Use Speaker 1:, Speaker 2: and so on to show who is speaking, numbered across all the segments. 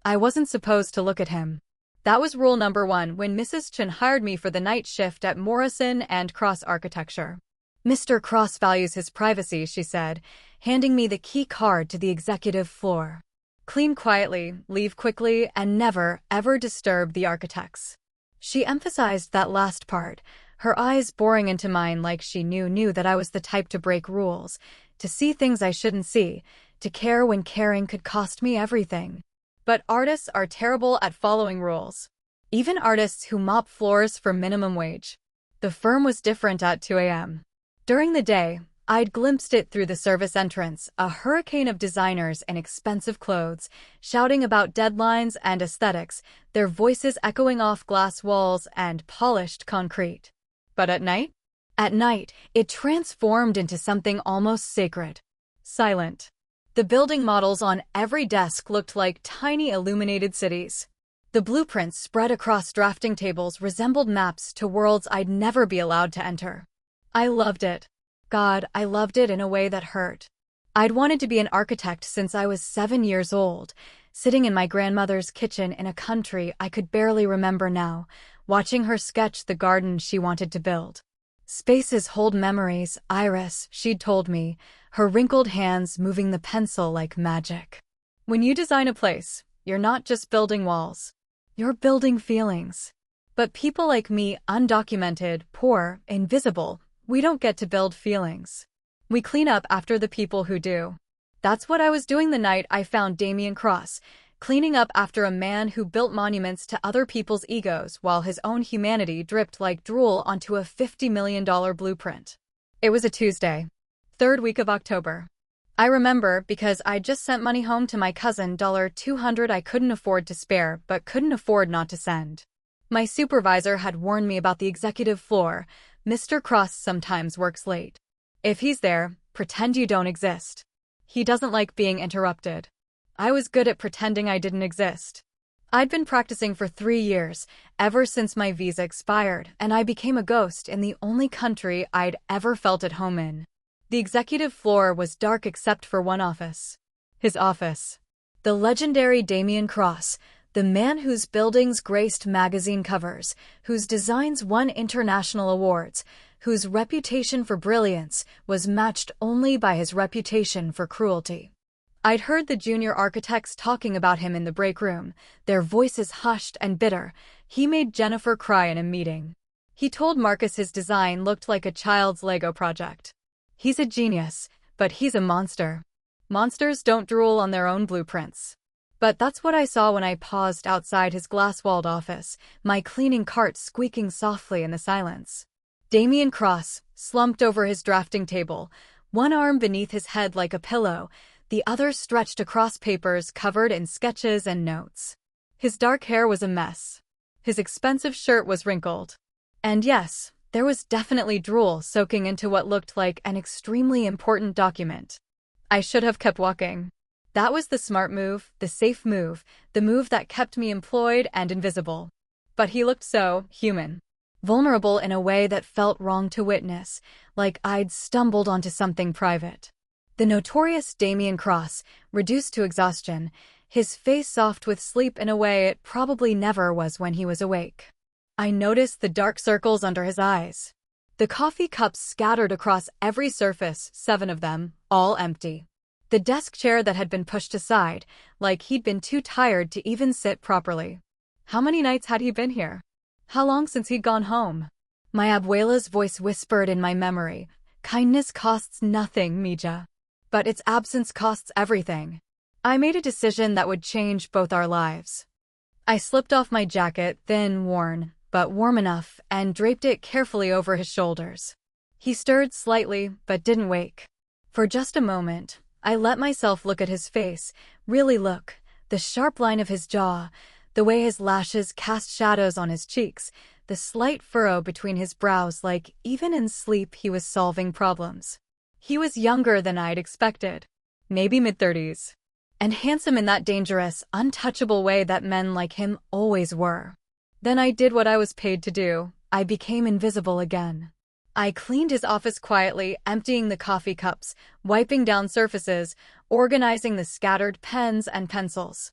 Speaker 1: I wasn't supposed to look at him. That was rule number 1 when Mrs. Chen hired me for the night shift at Morrison and Cross Architecture. Mr. Cross values his privacy, she said, handing me the key card to the executive floor. Clean quietly, leave quickly, and never, ever disturb the architects. She emphasized that last part, her eyes boring into mine like she knew that I was the type to break rules, to see things I shouldn't see, to care when caring could cost me everything. But artists are terrible at following rules. Even artists who mop floors for minimum wage. The firm was different at 2 a.m. During the day, I'd glimpsed it through the service entrance, a hurricane of designers in expensive clothes, shouting about deadlines and aesthetics, their voices echoing off glass walls and polished concrete. But at night? At night, it transformed into something almost sacred. Silent. The building models on every desk looked like tiny illuminated cities. The blueprints spread across drafting tables resembled maps to worlds I'd never be allowed to enter. I loved it. God, I loved it in a way that hurt. I'd wanted to be an architect since I was 7 years old, sitting in my grandmother's kitchen in a country I could barely remember now, watching her sketch the garden she wanted to build. Spaces hold memories, Iris, she'd told me, her wrinkled hands moving the pencil like magic. When you design a place, you're not just building walls. You're building feelings. But people like me, undocumented, poor, invisible, we don't get to build feelings. We clean up after the people who do. That's what I was doing the night I found Damien Cross, cleaning up after a man who built monuments to other people's egos while his own humanity dripped like drool onto a $50 million blueprint. It was a Tuesday, 3rd week of October. I remember because I'd just sent money home to my cousin, $200 I couldn't afford to spare but couldn't afford not to send. My supervisor had warned me about the executive floor. Mr. Cross sometimes works late. If he's there, pretend you don't exist. He doesn't like being interrupted. I was good at pretending I didn't exist. I'd been practicing for 3 years, ever since my visa expired, and I became a ghost in the only country I'd ever felt at home in. The executive floor was dark except for one office. His office. The legendary Damien Cross, the man whose buildings graced magazine covers, whose designs won international awards, whose reputation for brilliance was matched only by his reputation for cruelty. I'd heard the junior architects talking about him in the break room, their voices hushed and bitter. He made Jennifer cry in a meeting. He told Marcus his design looked like a child's Lego project. He's a genius, but he's a monster. Monsters don't drool on their own blueprints. But that's what I saw when I paused outside his glass-walled office, my cleaning cart squeaking softly in the silence. Damien Cross, slumped over his drafting table, one arm beneath his head like a pillow, the other stretched across papers covered in sketches and notes. His dark hair was a mess. His expensive shirt was wrinkled. And yes, there was definitely drool soaking into what looked like an extremely important document. I should have kept walking. That was the smart move, the safe move, the move that kept me employed and invisible. But he looked so human. Vulnerable in a way that felt wrong to witness, like I'd stumbled onto something private. The notorious Damien Cross, reduced to exhaustion, his face soft with sleep in a way it probably never was when he was awake. I noticed the dark circles under his eyes. The coffee cups scattered across every surface, 7 of them, all empty. The desk chair that had been pushed aside, like he'd been too tired to even sit properly. How many nights had he been here? How long since he'd gone home? My abuela's voice whispered in my memory, "Kindness costs nothing, Mija. But its absence costs everything." I made a decision that would change both our lives. I slipped off my jacket, thin, worn, but warm enough, and draped it carefully over his shoulders. He stirred slightly, but didn't wake. For just a moment, I let myself look at his face, really look, the sharp line of his jaw, the way his lashes cast shadows on his cheeks, the slight furrow between his brows like even in sleep he was solving problems. He was younger than I'd expected, maybe mid-30s, and handsome in that dangerous, untouchable way that men like him always were. Then I did what I was paid to do. I became invisible again. I cleaned his office quietly, emptying the coffee cups, wiping down surfaces, organizing the scattered pens and pencils.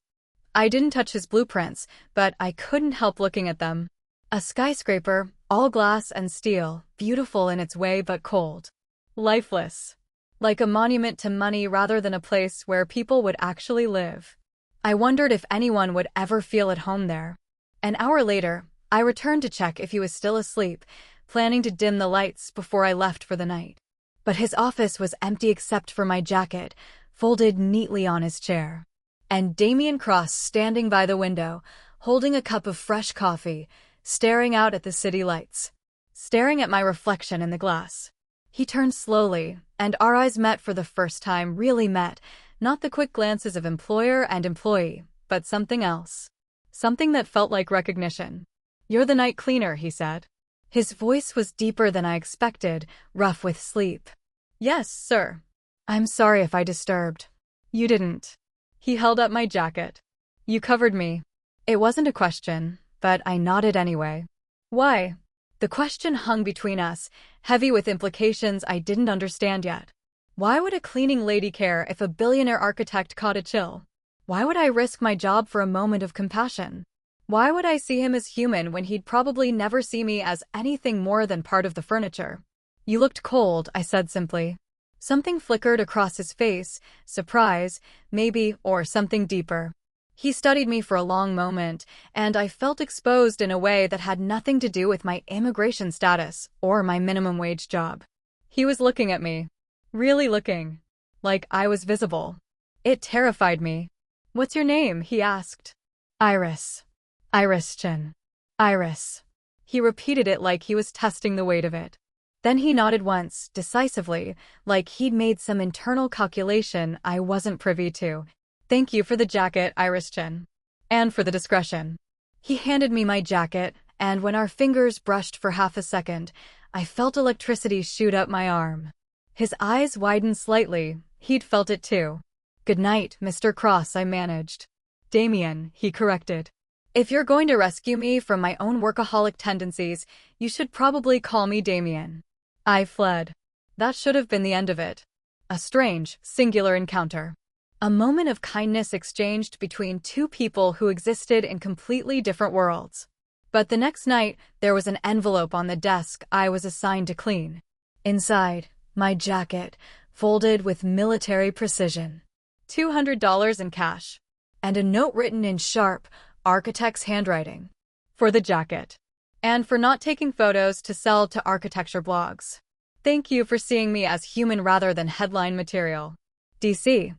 Speaker 1: I didn't touch his blueprints, but I couldn't help looking at them. A skyscraper, all glass and steel, beautiful in its way but cold. Lifeless. Like a monument to money rather than a place where people would actually live. I wondered if anyone would ever feel at home there. An hour later, I returned to check if he was still asleep, planning to dim the lights before I left for the night. But his office was empty except for my jacket, folded neatly on his chair. And Damien Cross standing by the window, holding a cup of fresh coffee, staring out at the city lights. Staring at my reflection in the glass. He turned slowly, and our eyes met for the first time, really met, not the quick glances of employer and employee, but something else. Something that felt like recognition. "You're the night cleaner," he said. His voice was deeper than I expected, rough with sleep. "Yes, sir. I'm sorry if I disturbed." "You didn't." He held up my jacket. "You covered me." It wasn't a question, but I nodded anyway. "Why?" The question hung between us, heavy with implications I didn't understand yet. Why would a cleaning lady care if a billionaire architect caught a chill? Why would I risk my job for a moment of compassion? Why would I see him as human when he'd probably never see me as anything more than part of the furniture? "You looked cold," I said simply. Something flickered across his face, surprise, maybe, or something deeper. He studied me for a long moment, and I felt exposed in a way that had nothing to do with my immigration status or my minimum wage job. He was looking at me. Really looking. Like I was visible. It terrified me. "What's your name?" he asked. "Iris. Iris Chen. Iris." He repeated it like he was testing the weight of it. Then he nodded once, decisively, like he'd made some internal calculation I wasn't privy to. "Thank you for the jacket, Iris Chen. And for the discretion." He handed me my jacket, and when our fingers brushed for half a second, I felt electricity shoot up my arm. His eyes widened slightly. He'd felt it too. "Good night, Mr. Cross," I managed. "Damien," he corrected. "If you're going to rescue me from my own workaholic tendencies, you should probably call me Damien." I fled. That should have been the end of it. A strange, singular encounter. A moment of kindness exchanged between two people who existed in completely different worlds. But the next night, there was an envelope on the desk I was assigned to clean. Inside, my jacket, folded with military precision. $200 in cash. And a note written in sharp, architect's handwriting. For the jacket. And for not taking photos to sell to architecture blogs. Thank you for seeing me as human rather than headline material. DC.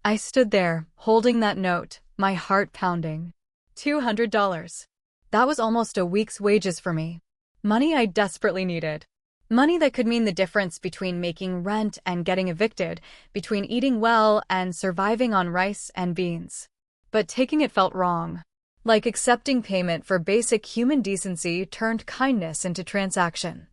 Speaker 1: I stood there, holding that note, my heart pounding. $200. That was almost a week's wages for me. Money I desperately needed. Money that could mean the difference between making rent and getting evicted, between eating well and surviving on rice and beans. But taking it felt wrong. Like accepting payment for basic human decency turned kindness into transaction.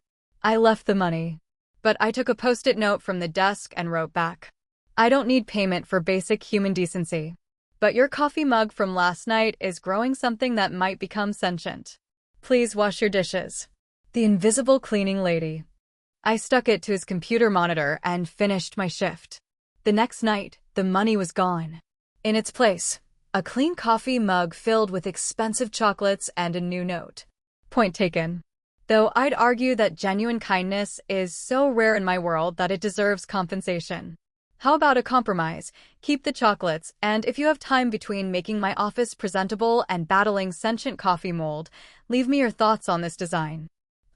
Speaker 1: I left the money. But I took a post-it note from the desk and wrote back. "I don't need payment for basic human decency. But your coffee mug from last night is growing something that might become sentient. Please wash your dishes." The invisible cleaning lady. I stuck it to his computer monitor and finished my shift. The next night, the money was gone. In its place, a clean coffee mug filled with expensive chocolates and a new note. Point taken. Though I'd argue that genuine kindness is so rare in my world that it deserves compensation. How about a compromise? Keep the chocolates, and if you have time between making my office presentable and battling sentient coffee mold, leave me your thoughts on this design.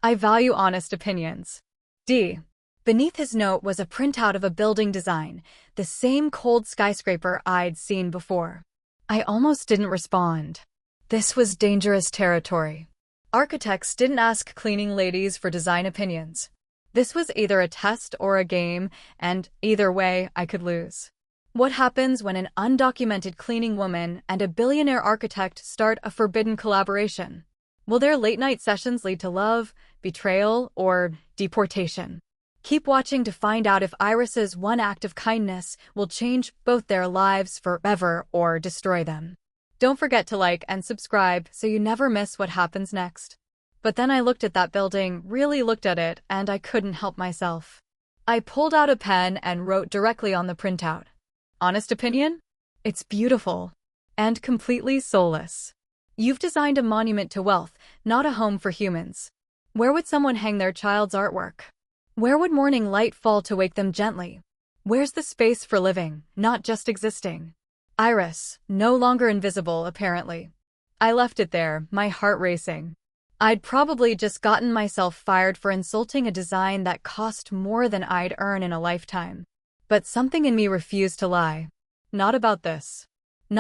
Speaker 1: I value honest opinions. D. Beneath his note was a printout of a building design, the same cold skyscraper I'd seen before. I almost didn't respond. This was dangerous territory. Architects didn't ask cleaning ladies for design opinions. This was either a test or a game, and either way, I could lose. What happens when an undocumented cleaning woman and a billionaire architect start a forbidden collaboration? Will their late-night sessions lead to love, betrayal, or deportation? Keep watching to find out if Iris's one act of kindness will change both their lives forever or destroy them. Don't forget to like and subscribe so you never miss what happens next. But then I looked at that building, really looked at it, and I couldn't help myself. I pulled out a pen and wrote directly on the printout. Honest opinion? It's beautiful. And completely soulless. You've designed a monument to wealth, not a home for humans. Where would someone hang their child's artwork? Where would morning light fall to wake them gently? Where's the space for living, not just existing? Iris, no longer invisible, apparently. I left it there, my heart racing. I'd probably just gotten myself fired for insulting a design that cost more than I'd earn in a lifetime. But something in me refused to lie. Not about this.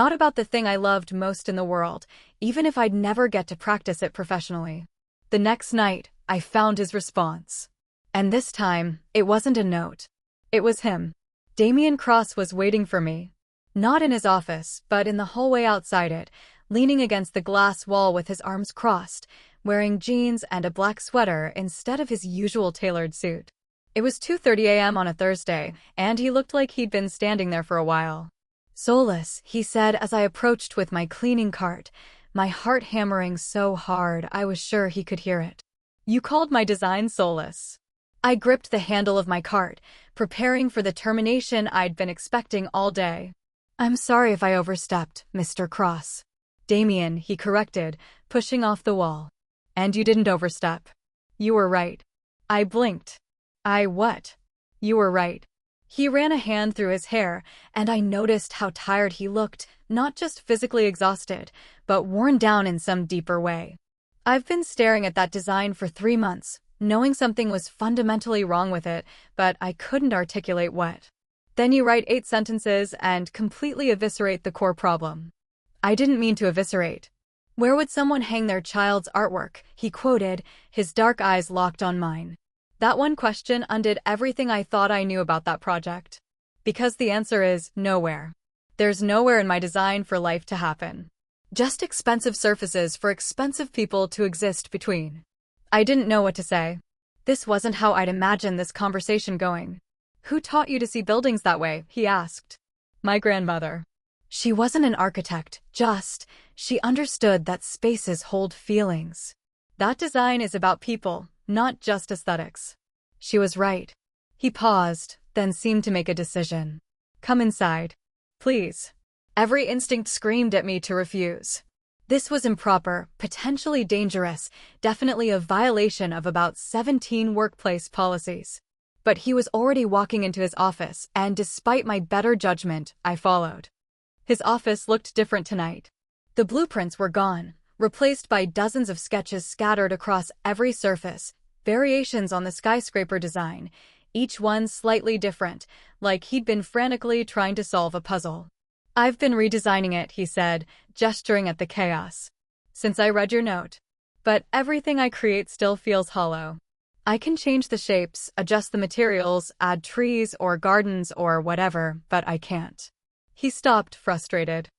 Speaker 1: Not about the thing I loved most in the world, even if I'd never get to practice it professionally. The next night, I found his response. And this time, it wasn't a note. It was him. Damien Cross was waiting for me. Not in his office, but in the hallway outside it, leaning against the glass wall with his arms crossed, wearing jeans and a black sweater instead of his usual tailored suit. It was 2:30 a.m. on a Thursday, and he looked like he'd been standing there for a while. "Soulless," he said as I approached with my cleaning cart, my heart hammering so hard I was sure he could hear it. "You called my design soulless." I gripped the handle of my cart, preparing for the termination I'd been expecting all day. "I'm sorry if I overstepped, Mr. Cross." "Damien," he corrected, pushing off the wall. "And you didn't overstep. You were right." I blinked. What? You were right." He ran a hand through his hair, and I noticed how tired he looked, not just physically exhausted, but worn down in some deeper way. "I've been staring at that design for 3 months, knowing something was fundamentally wrong with it, but I couldn't articulate what. Then you write 8 sentences and completely eviscerate the core problem." "I didn't mean to eviscerate." "Where would someone hang their child's artwork?" he quoted, his dark eyes locked on mine. That one question undid everything I thought I knew about that project. Because the answer is nowhere. There's nowhere in my design for life to happen. Just expensive surfaces for expensive people to exist between. I didn't know what to say. This wasn't how I'd imagined this conversation going. "Who taught you to see buildings that way?" he asked. "My grandmother." She wasn't an architect, she understood that spaces hold feelings. "That design is about people, not just aesthetics." She was right. He paused, then seemed to make a decision. "Come inside. Please." Every instinct screamed at me to refuse. This was improper, potentially dangerous, definitely a violation of about 17 workplace policies. But he was already walking into his office, and despite my better judgment, I followed. His office looked different tonight. The blueprints were gone, replaced by dozens of sketches scattered across every surface, variations on the skyscraper design, each one slightly different, like he'd been frantically trying to solve a puzzle. "I've been redesigning it," he said, gesturing at the chaos. "Since I read your note. But everything I create still feels hollow. I can change the shapes, adjust the materials, add trees or gardens or whatever, but I can't." He stopped, frustrated.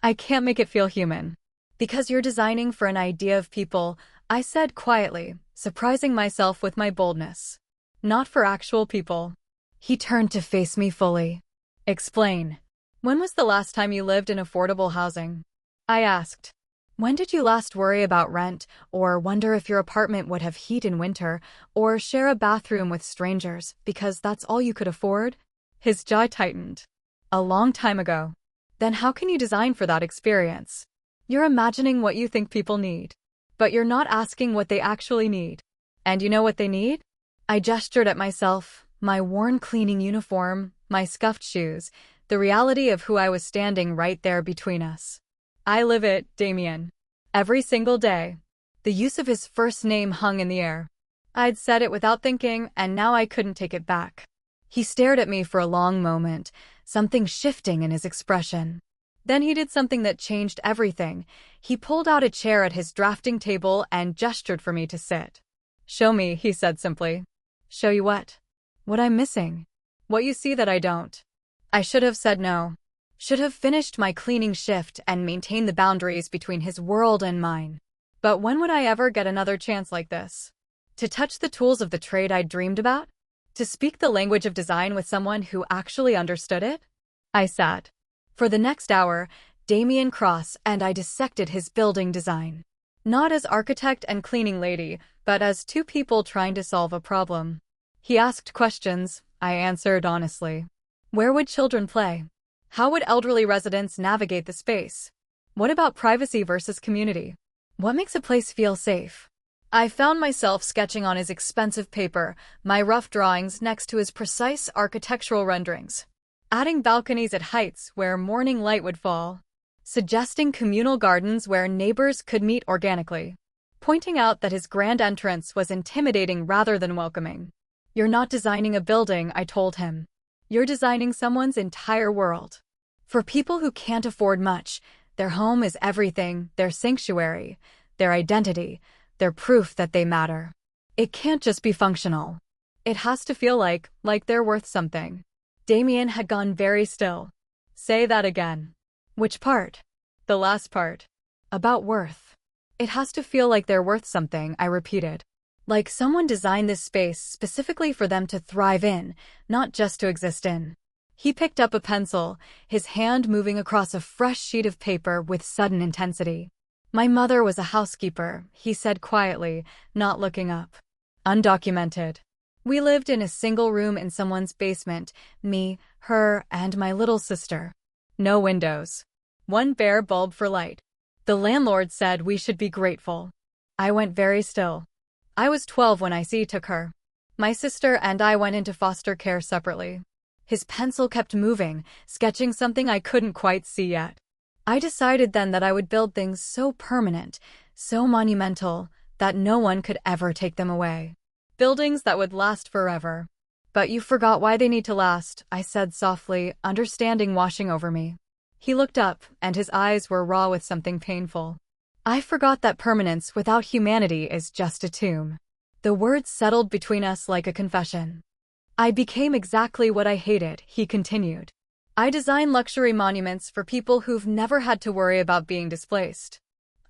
Speaker 1: "I can't make it feel human." "Because you're designing for an idea of people," I said quietly, surprising myself with my boldness. "Not for actual people." He turned to face me fully. "Explain. When was the last time you lived in affordable housing?" I asked. "When did you last worry about rent, or wonder if your apartment would have heat in winter, or share a bathroom with strangers, because that's all you could afford?" His jaw tightened. "A long time ago." "Then how can you design for that experience? You're imagining what you think people need. But you're not asking what they actually need. And you know what they need?" I gestured at myself, my worn cleaning uniform, my scuffed shoes, the reality of who I was standing right there between us. "I live it, Damien. Every single day." The use of his first name hung in the air. I'd said it without thinking, and now I couldn't take it back. He stared at me for a long moment, something shifting in his expression. Then he did something that changed everything. He pulled out a chair at his drafting table and gestured for me to sit. "Show me," he said simply. "Show you what?" "What I'm missing. What you see that I don't." I should have said no. Should have finished my cleaning shift and maintained the boundaries between his world and mine. But when would I ever get another chance like this? To touch the tools of the trade I'd dreamed about? To speak the language of design with someone who actually understood it? I sat. For the next hour, Damien Cross and I dissected his building design. Not as architect and cleaning lady, but as two people trying to solve a problem. He asked questions, I answered honestly. Where would children play? How would elderly residents navigate the space? What about privacy versus community? What makes a place feel safe? I found myself sketching on his expensive paper, my rough drawings next to his precise architectural renderings. Adding balconies at heights where morning light would fall. Suggesting communal gardens where neighbors could meet organically. Pointing out that his grand entrance was intimidating rather than welcoming. You're not designing a building, I told him. You're designing someone's entire world. For people who can't afford much, their home is everything, their sanctuary, their identity, their proof that they matter. It can't just be functional. It has to feel like they're worth something. Damien had gone very still. Say that again. Which part? The last part. About worth. It has to feel like they're worth something, I repeated. Like someone designed this space specifically for them to thrive in, not just to exist in. He picked up a pencil, his hand moving across a fresh sheet of paper with sudden intensity. My mother was a housekeeper, he said quietly, not looking up. Undocumented. We lived in a single room in someone's basement, me, her, and my little sister. No windows. One bare bulb for light. The landlord said we should be grateful. I went very still. I was 12 when I took her. My sister and I went into foster care separately. His pencil kept moving, sketching something I couldn't quite see yet. I decided then that I would build things so permanent, so monumental, that no one could ever take them away. Buildings that would last forever. But you forgot why they need to last, I said softly, understanding washing over me. He looked up, and his eyes were raw with something painful. I forgot that permanence without humanity is just a tomb. The words settled between us like a confession. I became exactly what I hated, he continued. I design luxury monuments for people who've never had to worry about being displaced.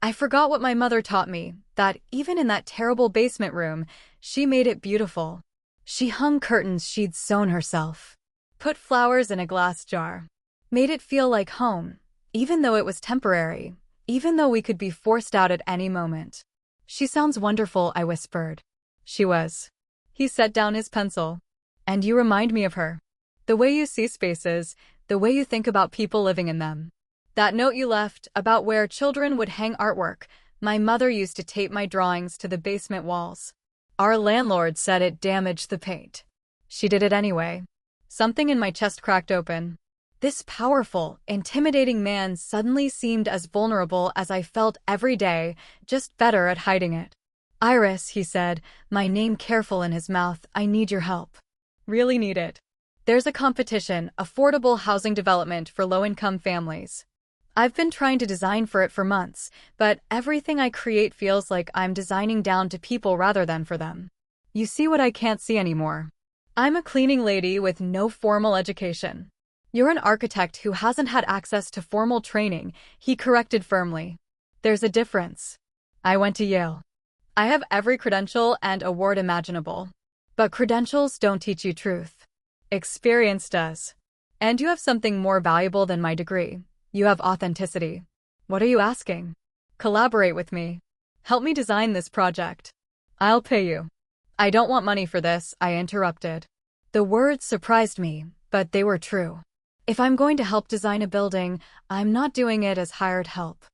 Speaker 1: I forgot what my mother taught me, that even in that terrible basement room, she made it beautiful. She hung curtains she'd sewn herself. Put flowers in a glass jar. Made it feel like home, even though it was temporary, even though we could be forced out at any moment. She sounds wonderful, I whispered. She was. He set down his pencil. And you remind me of her. The way you see spaces, the way you think about people living in them. That note you left about where children would hang artwork, my mother used to tape my drawings to the basement walls. Our landlord said it damaged the paint. She did it anyway. Something in my chest cracked open. This powerful, intimidating man suddenly seemed as vulnerable as I felt every day, just better at hiding it. Iris, he said, my name careful in his mouth, I need your help. Really need it. There's a competition, affordable housing development for low-income families. I've been trying to design for it for months, but everything I create feels like I'm designing down to people rather than for them. You see what I can't see anymore. I'm a cleaning lady with no formal education. You're an architect who hasn't had access to formal training, he corrected firmly. There's a difference. I went to Yale. I have every credential and award imaginable. But credentials don't teach you truth. Experience does. And you have something more valuable than my degree. You have authenticity. What are you asking? Collaborate with me. Help me design this project. I'll pay you. I don't want money for this, I interrupted. The words surprised me, but they were true. If I'm going to help design a building, I'm not doing it as hired help.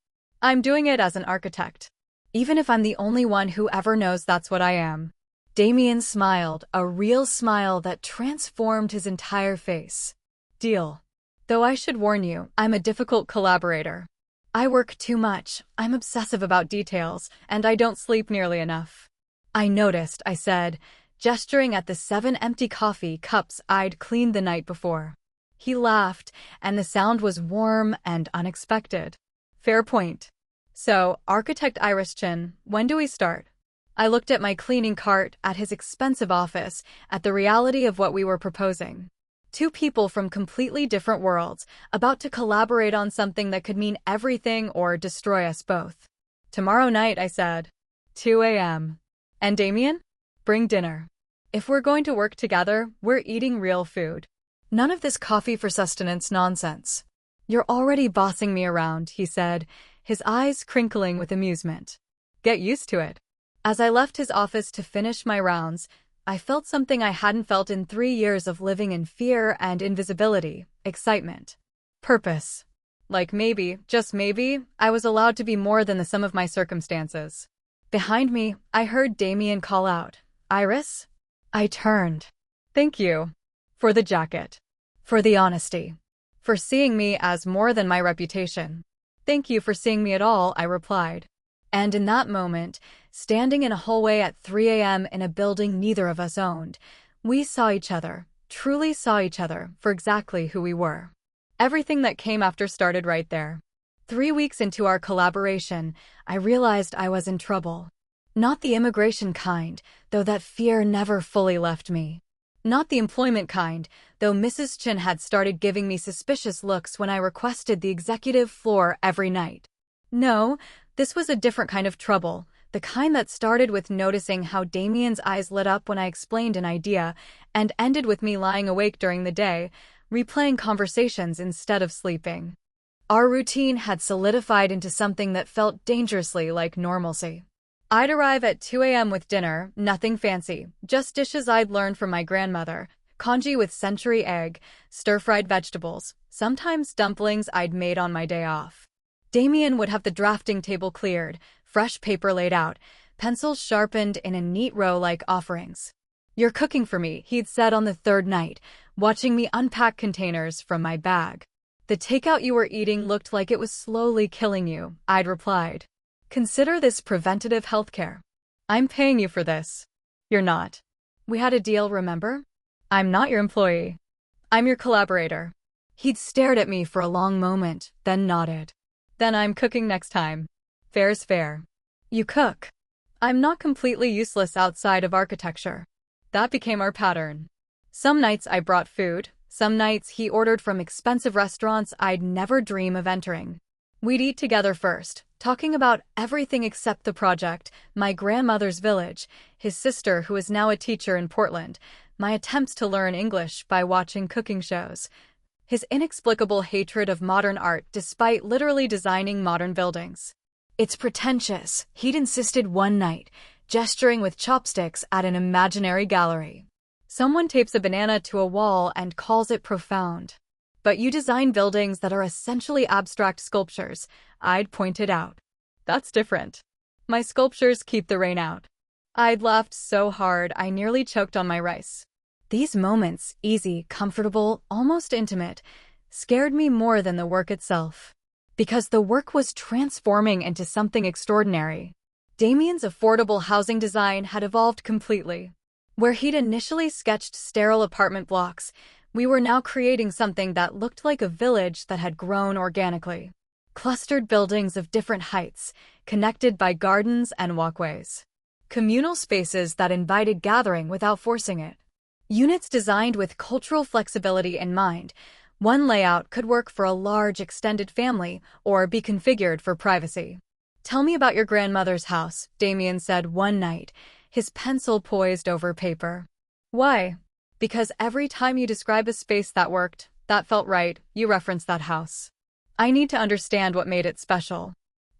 Speaker 1: I'm doing it as an architect. Even if I'm the only one who ever knows that's what I am. Damien smiled, a real smile that transformed his entire face. Deal. Though I should warn you, I'm a difficult collaborator. I work too much, I'm obsessive about details, and I don't sleep nearly enough. I noticed, I said, gesturing at the 7 empty coffee cups I'd cleaned the night before. He laughed, and the sound was warm and unexpected. Fair point. So, architect Iris Chen, when do we start? I looked at my cleaning cart, at his expensive office, at the reality of what we were proposing. 2 people from completely different worlds, about to collaborate on something that could mean everything or destroy us both. Tomorrow night, I said. 2 a.m. And Damien? Bring dinner. If we're going to work together, we're eating real food. None of this coffee for sustenance nonsense. You're already bossing me around, he said, his eyes crinkling with amusement. Get used to it. As I left his office to finish my rounds, I felt something I hadn't felt in 3 years of living in fear and invisibility, excitement. Purpose. Like maybe, just maybe, I was allowed to be more than the sum of my circumstances. Behind me, I heard Damien call out, "Iris?" I turned. "Thank you. For the jacket. For the honesty. For seeing me as more than my reputation." "Thank you for seeing me at all," I replied. And in that moment, standing in a hallway at 3 a.m. in a building neither of us owned, we saw each other, truly saw each other, for exactly who we were. Everything that came after started right there. 3 weeks into our collaboration, I realized I was in trouble. Not the immigration kind, though that fear never fully left me. Not the employment kind, though Mrs. Chen had started giving me suspicious looks when I requested the executive floor every night. No, this was a different kind of trouble, the kind that started with noticing how Damien's eyes lit up when I explained an idea and ended with me lying awake during the day, replaying conversations instead of sleeping. Our routine had solidified into something that felt dangerously like normalcy. I'd arrive at 2 a.m. with dinner, nothing fancy, just dishes I'd learned from my grandmother, congee with century egg, stir-fried vegetables, sometimes dumplings I'd made on my day off. Damien would have the drafting table cleared, fresh paper laid out, pencils sharpened in a neat row like offerings. "You're cooking for me," he'd said on the third night, watching me unpack containers from my bag. "The takeout you were eating looked like it was slowly killing you," I'd replied. "Consider this preventative healthcare. I'm paying you for this." "You're not. We had a deal, remember? I'm not your employee. I'm your collaborator." He'd stared at me for a long moment, then nodded. "Then I'm cooking next time. Fair's fair." "You cook." "I'm not completely useless outside of architecture." That became our pattern. Some nights I brought food, some nights he ordered from expensive restaurants I'd never dream of entering. We'd eat together first, talking about everything except the project, my grandmother's village, his sister who is now a teacher in Portland, my attempts to learn English by watching cooking shows, his inexplicable hatred of modern art despite literally designing modern buildings. "It's pretentious," he'd insisted one night, gesturing with chopsticks at an imaginary gallery. "Someone tapes a banana to a wall and calls it profound. But you design buildings that are essentially abstract sculptures," I'd pointed out. "That's different. My sculptures keep the rain out." I'd laughed so hard I nearly choked on my rice. These moments, easy, comfortable, almost intimate, scared me more than the work itself. Because the work was transforming into something extraordinary. Damien's affordable housing design had evolved completely. Where he'd initially sketched sterile apartment blocks, we were now creating something that looked like a village that had grown organically. Clustered buildings of different heights, connected by gardens and walkways. Communal spaces that invited gathering without forcing it. Units designed with cultural flexibility in mind. One layout could work for a large extended family or be configured for privacy. "Tell me about your grandmother's house," Damien said one night, his pencil poised over paper. "Why?" "Because every time you describe a space that worked, that felt right, you reference that house. I need to understand what made it special."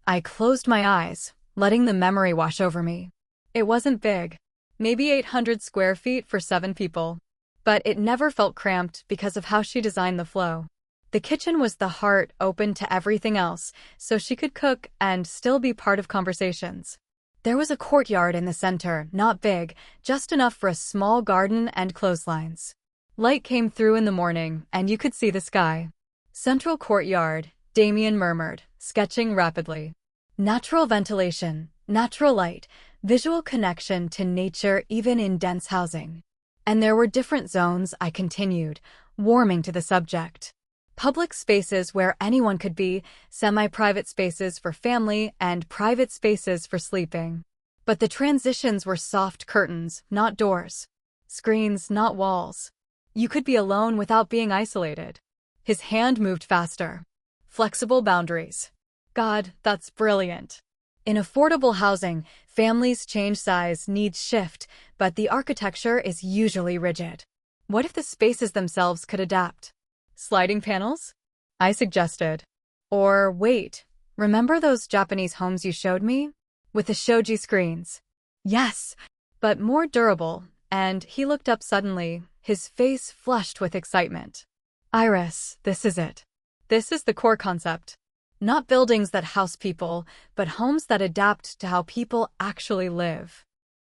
Speaker 1: I closed my eyes, letting the memory wash over me. It wasn't big. Maybe 800 square feet for 7 people. But it never felt cramped because of how she designed the flow. The kitchen was the heart, open to everything else, so she could cook and still be part of conversations. There was a courtyard in the center, not big, just enough for a small garden and clotheslines. Light came through in the morning, and you could see the sky. "Central courtyard," Damien murmured, sketching rapidly. "Natural ventilation, natural light, visual connection to nature even in dense housing." "And there were different zones," I continued, warming to the subject. "Public spaces where anyone could be, semi-private spaces for family, and private spaces for sleeping. But the transitions were soft curtains, not doors. Screens, not walls. You could be alone without being isolated." His hand moved faster. "Flexible boundaries." God, that's brilliant. In affordable housing, families change size, needs shift, but the architecture is usually rigid. What if the spaces themselves could adapt? "Sliding panels?" I suggested. "Or wait, remember those Japanese homes you showed me? With the shoji screens?" "Yes, but more durable," and he looked up suddenly, his face flushed with excitement. "Iris, this is it. This is the core concept. Not buildings that house people, but homes that adapt to how people actually live.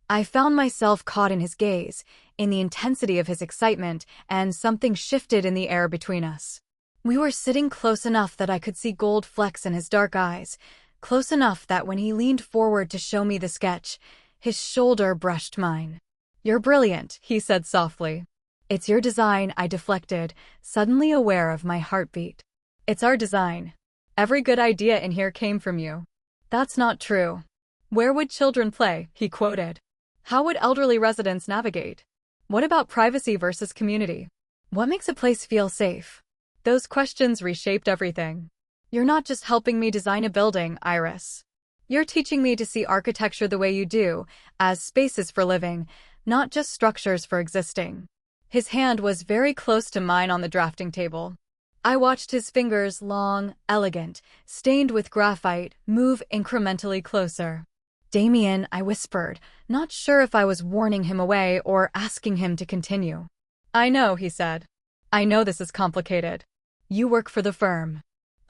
Speaker 1: I found myself caught in his gaze, in the intensity of his excitement, and something shifted in the air between us. We were sitting close enough that I could see gold flecks in his dark eyes, close enough that when he leaned forward to show me the sketch, his shoulder brushed mine. "You're brilliant," he said softly. "It's your design," I deflected, suddenly aware of my heartbeat. "It's our design. Every good idea in here came from you." "That's not true." "Where would children play?" he quoted. "How would elderly residents navigate? What about privacy versus community? What makes a place feel safe?" Those questions reshaped everything. "You're not just helping me design a building, Iris. You're teaching me to see architecture the way you do, as spaces for living, not just structures for existing." His hand was very close to mine on the drafting table. I watched his fingers, long, elegant, stained with graphite, move incrementally closer. "Damien," I whispered, not sure if I was warning him away or asking him to continue. "I know," he said. "I know this is complicated. You work for the firm.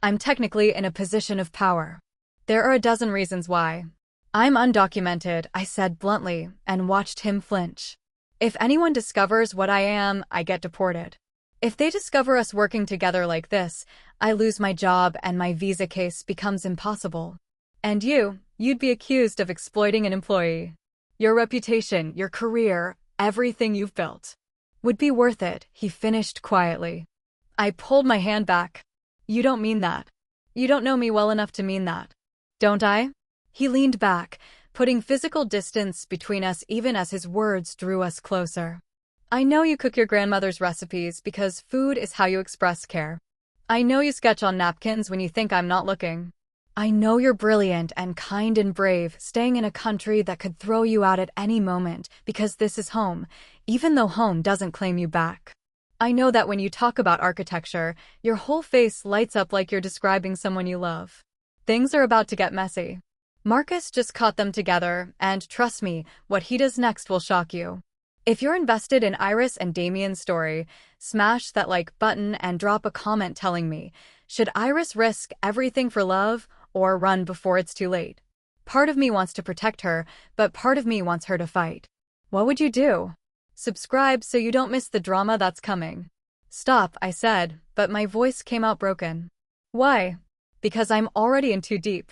Speaker 1: I'm technically in a position of power. There are a dozen reasons why. I'm undocumented," I said bluntly, and watched him flinch. "If anyone discovers what I am, I get deported. If they discover us working together like this, I lose my job and my visa case becomes impossible. And you'd be accused of exploiting an employee. Your reputation, your career, everything you've built would be worth it," he finished quietly. I pulled my hand back. "You don't mean that. You don't know me well enough to mean that." "Don't I?" He leaned back, putting physical distance between us even as his words drew us closer. "I know you cook your grandmother's recipes because food is how you express care. I know you sketch on napkins when you think I'm not looking. I know you're brilliant and kind and brave, staying in a country that could throw you out at any moment because this is home, even though home doesn't claim you back. I know that when you talk about architecture, your whole face lights up like you're describing someone you love. Things are about to get messy. Marcus just caught them together, and trust me, what he does next will shock you. If you're invested in Iris and Damien's story, smash that like button and drop a comment telling me, should Iris risk everything for love or run before it's too late? Part of me wants to protect her, but part of me wants her to fight. What would you do? Subscribe so you don't miss the drama that's coming. "Stop," I said, but my voice came out broken. "Why?" "Because I'm already in too deep."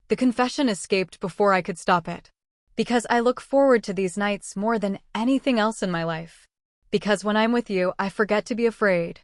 Speaker 1: The confession escaped before I could stop it. "Because I look forward to these nights more than anything else in my life. Because when I'm with you, I forget to be afraid.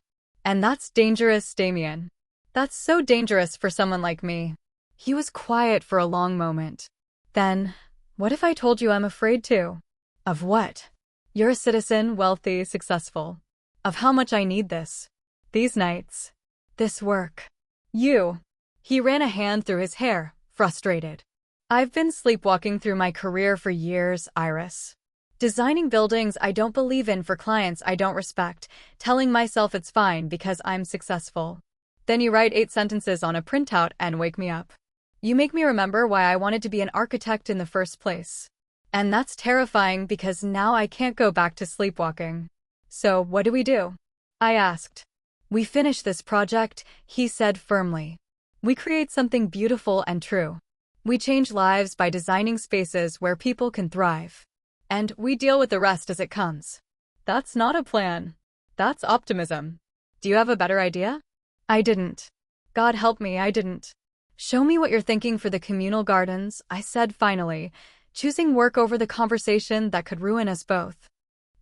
Speaker 1: And that's dangerous, Damien. That's so dangerous for someone like me." He was quiet for a long moment. Then, "What if I told you I'm afraid too?" "Of what?" "You're a citizen, wealthy, successful. Of how much I need this. These nights. This work. You." He ran a hand through his hair, frustrated. "I've been sleepwalking through my career for years, Iris. Designing buildings I don't believe in for clients I don't respect, telling myself it's fine because I'm successful. Then you write 8 sentences on a printout and wake me up. You make me remember why I wanted to be an architect in the first place. And that's terrifying because now I can't go back to sleepwalking. So what do?" I asked. "We finish this project," he said firmly. "We create something beautiful and true. We change lives by designing spaces where people can thrive. And we deal with the rest as it comes." That's not a plan. That's optimism. Do you have a better idea? I didn't. God help me, I didn't. "Show me what you're thinking for the communal gardens," I said finally, choosing work over the conversation that could ruin us both.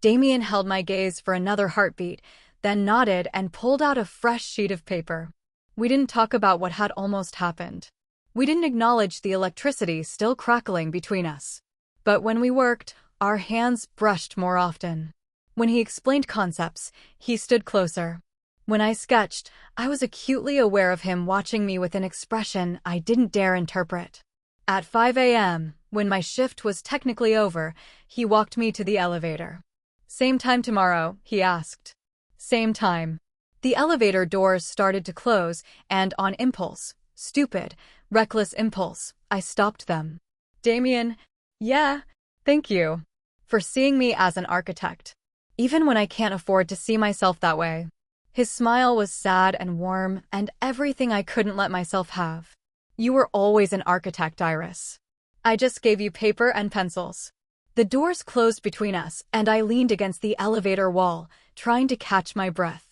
Speaker 1: Damien held my gaze for another heartbeat, then nodded and pulled out a fresh sheet of paper. We didn't talk about what had almost happened. We didn't acknowledge the electricity still crackling between us. But when we worked, our hands brushed more often. When he explained concepts, he stood closer. When I sketched, I was acutely aware of him watching me with an expression I didn't dare interpret. At 5 a.m., when my shift was technically over, he walked me to the elevator. "Same time tomorrow?" he asked. "Same time." The elevator doors started to close, and on impulse, stupid, reckless impulse, I stopped them. "Damien, yeah, thank you for seeing me as an architect. Even when I can't afford to see myself that way. His smile was sad and warm, and everything I couldn't let myself have. You were always an architect, Iris. I just gave you paper and pencils. The doors closed between us, and I leaned against the elevator wall, trying to catch my breath.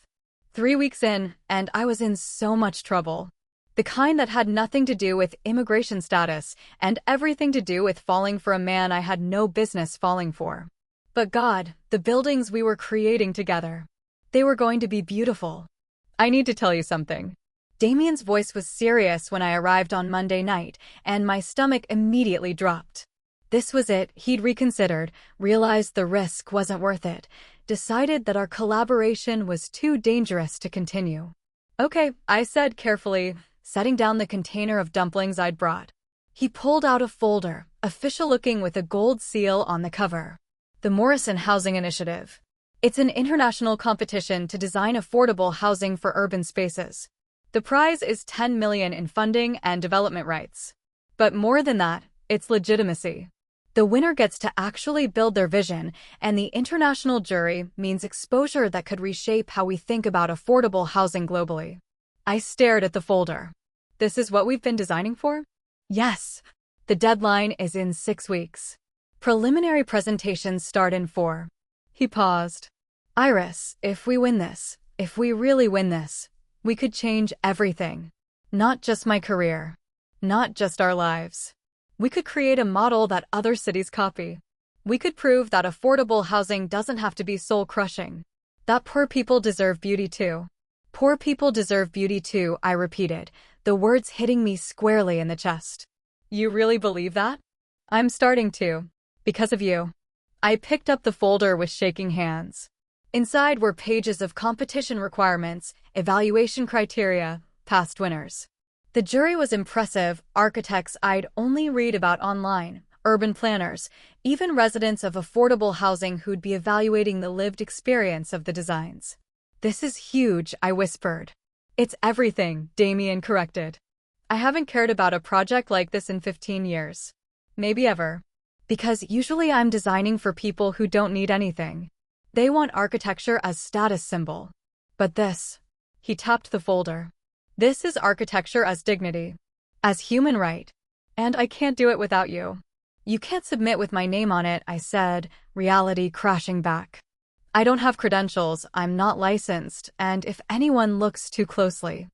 Speaker 1: 3 weeks in, and I was in so much trouble. The kind that had nothing to do with immigration status and everything to do with falling for a man I had no business falling for. But God, the buildings we were creating together. They were going to be beautiful. I need to tell you something. Damien's voice was serious when I arrived on Monday night, and my stomach immediately dropped. This was it. He'd reconsidered, realized the risk wasn't worth it, decided that our collaboration was too dangerous to continue. Okay, I said carefully, setting down the container of dumplings I'd brought. He pulled out a folder, official-looking with a gold seal on the cover. The Morrison Housing Initiative. It's an international competition to design affordable housing for urban spaces. The prize is $10 million in funding and development rights. But more than that, it's legitimacy. The winner gets to actually build their vision, and the international jury means exposure that could reshape how we think about affordable housing globally. I stared at the folder. This is what we've been designing for? Yes. The deadline is in 6 weeks. Preliminary presentations start in 4. He paused. Iris, if we win this, if we really win this, we could change everything. Not just my career. Not just our lives. We could create a model that other cities copy. We could prove that affordable housing doesn't have to be soul-crushing. That poor people deserve beauty too. Poor people deserve beauty too, I repeated, the words hitting me squarely in the chest. You really believe that? I'm starting to. Because of you. I picked up the folder with shaking hands. Inside were pages of competition requirements, evaluation criteria, past winners. The jury was impressive, architects I'd only read about online, urban planners, even residents of affordable housing who'd be evaluating the lived experience of the designs. This is huge, I whispered. It's everything, Damien corrected. I haven't cared about a project like this in 15 years. Maybe ever. Because usually I'm designing for people who don't need anything. They want architecture as status symbol. But this. He tapped the folder. This is architecture as dignity. As human right. And I can't do it without you. You can't submit with my name on it, I said, reality crashing back. I don't have credentials, I'm not licensed, and if anyone looks too closely.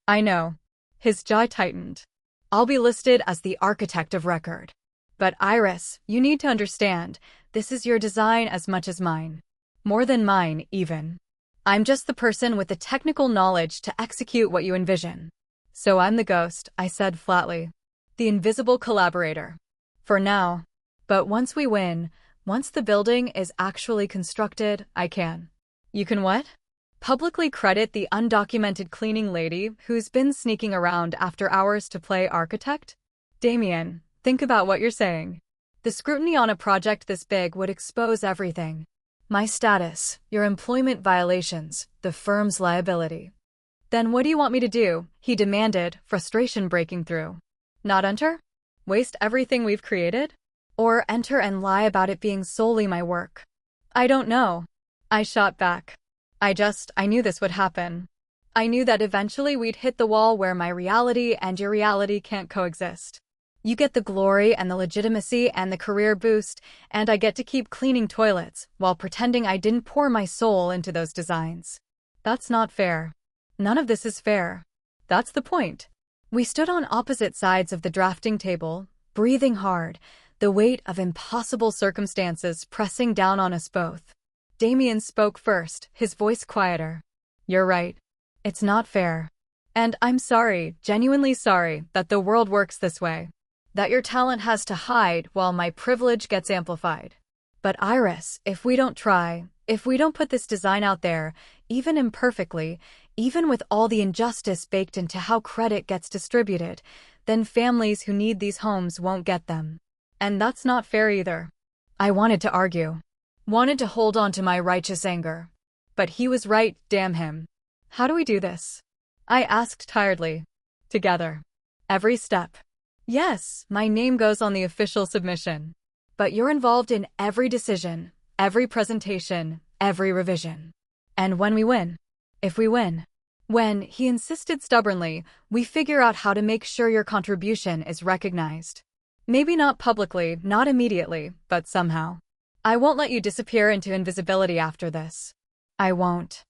Speaker 1: I know. His jaw tightened. I'll be listed as the architect of record. But Iris, you need to understand, this is your design as much as mine. More than mine, even. I'm just the person with the technical knowledge to execute what you envision. So I'm the ghost, I said flatly. The invisible collaborator. For now. But once we win, once the building is actually constructed, I can. You can what? Publicly credit the undocumented cleaning lady who's been sneaking around after hours to play architect? Damien, think about what you're saying. The scrutiny on a project this big would expose everything. My status, your employment violations, the firm's liability. Then what do you want me to do? He demanded, frustration breaking through. Not enter? Waste everything we've created? Or enter and lie about it being solely my work? I don't know. I shot back. I knew this would happen. I knew that eventually we'd hit the wall where my reality and your reality can't coexist. You get the glory and the legitimacy and the career boost, and I get to keep cleaning toilets while pretending I didn't pour my soul into those designs. That's not fair. None of this is fair. That's the point. We stood on opposite sides of the drafting table, breathing hard, the weight of impossible circumstances pressing down on us both. Damien spoke first, his voice quieter. You're right. It's not fair. And I'm sorry, genuinely sorry, that the world works this way. That your talent has to hide while my privilege gets amplified. But Iris, if we don't try, if we don't put this design out there, even imperfectly, even with all the injustice baked into how credit gets distributed, then families who need these homes won't get them. And that's not fair either. I wanted to argue. Wanted to hold on to my righteous anger. But he was right, damn him. How do we do this? I asked tiredly. Together. Every step. Yes, my name goes on the official submission. But you're involved in every decision, every presentation, every revision. And when we win, If we win. When, he insisted stubbornly, we figure out how to make sure your contribution is recognized. Maybe not publicly, not immediately, but somehow. I won't let you disappear into invisibility after this. I won't.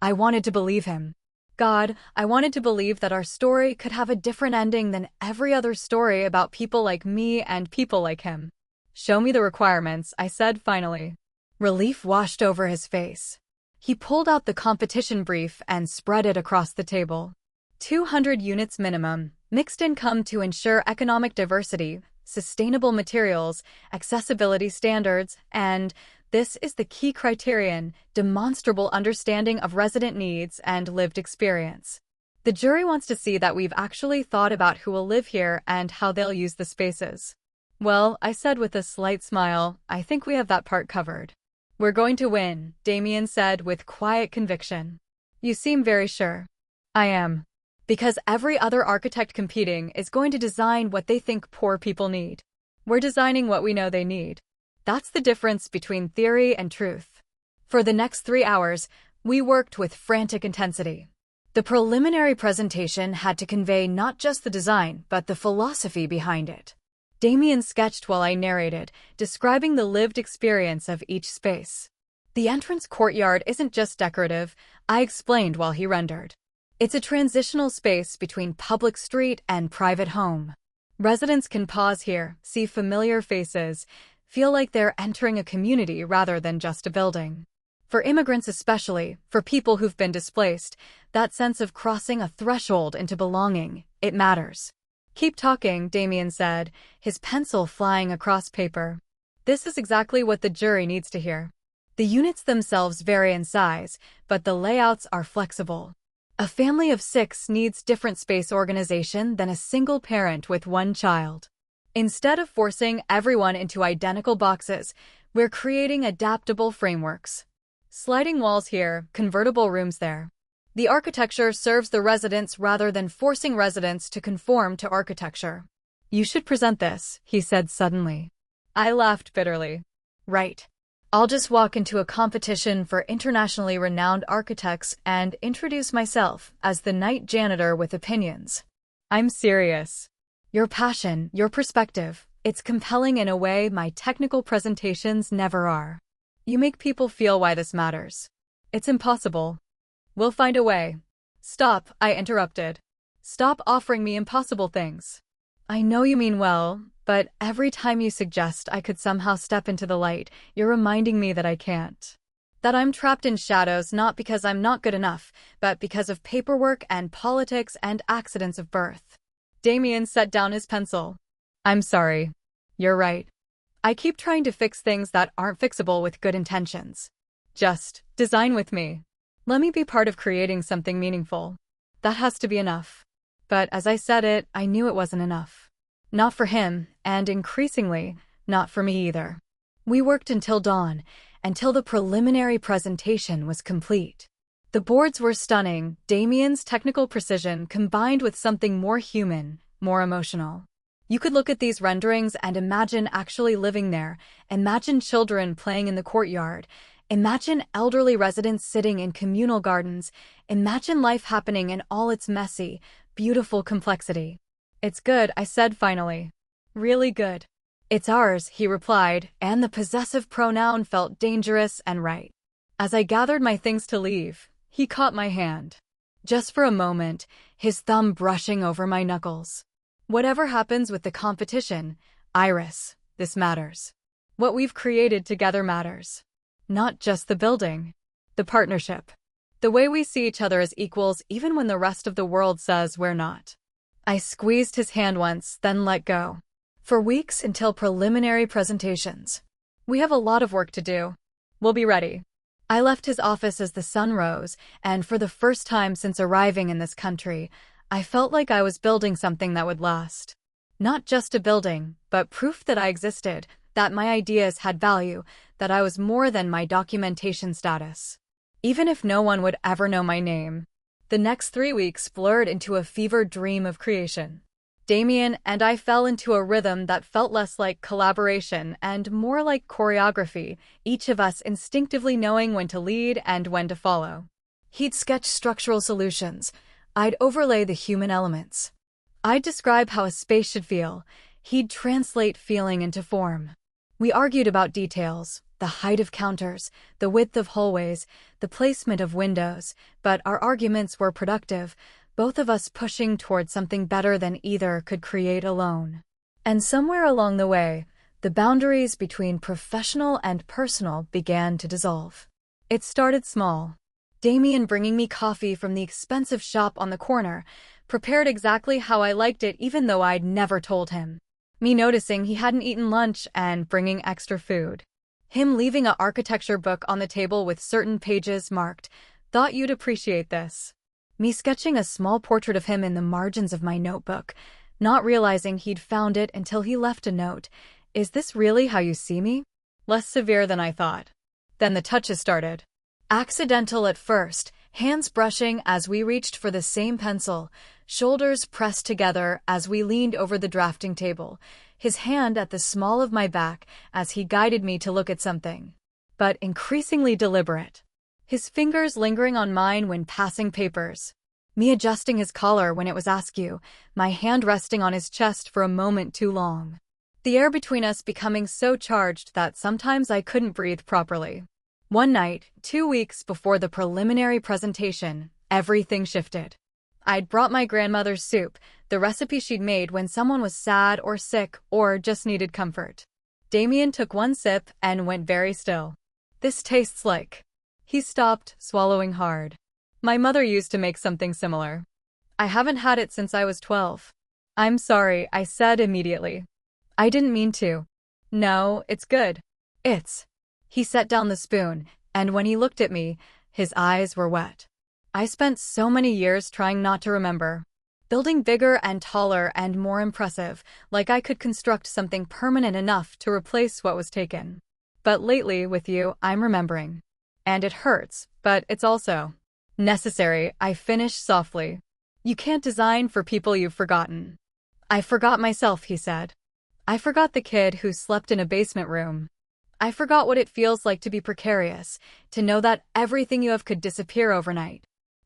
Speaker 1: I wanted to believe him. God, I wanted to believe that our story could have a different ending than every other story about people like me and people like him. Show me the requirements, I said finally. Relief washed over his face. He pulled out the competition brief and spread it across the table. 200 units minimum, mixed income to ensure economic diversity, sustainable materials, accessibility standards, and, this is the key criterion, demonstrable understanding of resident needs and lived experience. The jury wants to see that we've actually thought about who will live here and how they'll use the spaces. Well, I said with a slight smile, I think we have that part covered. We're going to win, Damien said with quiet conviction. You seem very sure. I am. Because every other architect competing is going to design what they think poor people need. We're designing what we know they need. That's the difference between theory and truth. For the next 3 hours, we worked with frantic intensity. The preliminary presentation had to convey not just the design, but the philosophy behind it. Damien sketched while I narrated, describing the lived experience of each space. The entrance courtyard isn't just decorative, I explained while he rendered. It's a transitional space between public street and private home. Residents can pause here, see familiar faces, feel like they're entering a community rather than just a building. For immigrants especially, for people who've been displaced, that sense of crossing a threshold into belonging, it matters. Keep talking, Damien said, his pencil flying across paper. This is exactly what the jury needs to hear. The units themselves vary in size, but the layouts are flexible. A family of 6 needs different space organization than a single parent with 1 child. Instead of forcing everyone into identical boxes, we're creating adaptable frameworks. Sliding walls here, convertible rooms there. The architecture serves the residents rather than forcing residents to conform to architecture. You should present this, he said suddenly. I laughed bitterly. Right. I'll just walk into a competition for internationally renowned architects and introduce myself as the night janitor with opinions. I'm serious. Your passion, your perspective, it's compelling in a way my technical presentations never are. You make people feel why this matters. It's impossible. We'll find a way. Stop, I interrupted. Stop offering me impossible things. I know you mean well, but every time you suggest I could somehow step into the light, you're reminding me that I can't. That I'm trapped in shadows not because I'm not good enough, but because of paperwork and politics and accidents of birth. Damien set down his pencil. I'm sorry. You're right. I keep trying to fix things that aren't fixable with good intentions. Just design with me. Let me be part of creating something meaningful. That has to be enough. But as I said it, I knew it wasn't enough. Not for him, and increasingly, not for me either. We worked until dawn, until the preliminary presentation was complete. The boards were stunning, Damien's technical precision combined with something more human, more emotional. You could look at these renderings and imagine actually living there, imagine children playing in the courtyard, imagine elderly residents sitting in communal gardens, imagine life happening in all its messy, beautiful complexity. It's good, I said finally. Really good. It's ours, he replied, and the possessive pronoun felt dangerous and right. As I gathered my things to leave, he caught my hand. Just for a moment, his thumb brushing over my knuckles. Whatever happens with the competition, Iris, this matters. What we've created together matters. Not just the building. The partnership. The way we see each other as equals even when the rest of the world says we're not. I squeezed his hand once, then let go. For weeks until preliminary presentations. We have a lot of work to do. We'll be ready. I left his office as the sun rose, and for the first time since arriving in this country, I felt like I was building something that would last. Not just a building, but proof that I existed, that my ideas had value, that I was more than my documentation status. Even if no one would ever know my name. The next 3 weeks blurred into a fevered dream of creation. Damien and I fell into a rhythm that felt less like collaboration and more like choreography, each of us instinctively knowing when to lead and when to follow. He'd sketch structural solutions. I'd overlay the human elements. I'd describe how a space should feel. He'd translate feeling into form. We argued about details, the height of counters, the width of hallways, the placement of windows, but our arguments were productive, both of us pushing toward something better than either could create alone. And somewhere along the way, the boundaries between professional and personal began to dissolve. It started small. Damien bringing me coffee from the expensive shop on the corner, prepared exactly how I liked it even though I'd never told him. Me noticing he hadn't eaten lunch and bringing extra food. Him leaving an architecture book on the table with certain pages marked, "Thought you'd appreciate this." Me sketching a small portrait of him in the margins of my notebook, not realizing he'd found it until he left a note. "Is this really how you see me?" Less severe than I thought. Then the touches started. Accidental at first, hands brushing as we reached for the same pencil, shoulders pressed together as we leaned over the drafting table, his hand at the small of my back as he guided me to look at something. But increasingly deliberate. His fingers lingering on mine when passing papers. Me adjusting his collar when it was askew, my hand resting on his chest for a moment too long. The air between us becoming so charged that sometimes I couldn't breathe properly. One night, 2 weeks before the preliminary presentation, everything shifted. I'd brought my grandmother's soup, the recipe she'd made when someone was sad or sick or just needed comfort. Damien took one sip and went very still. "This tastes like..." He stopped, swallowing hard. "My mother used to make something similar. I haven't had it since I was 12. "I'm sorry," I said immediately. "I didn't mean to." "No, it's good. It's..." He set down the spoon, and when he looked at me, his eyes were wet. I spent so many years trying not to remember. Building bigger and taller and more impressive, like I could construct something permanent enough to replace what was taken. But lately, with you, I'm remembering. And it hurts, but it's also necessary, I finished softly. "You can't design for people you've forgotten." "I forgot myself," he said. "I forgot the kid who slept in a basement room. I forgot what it feels like to be precarious, to know that everything you have could disappear overnight.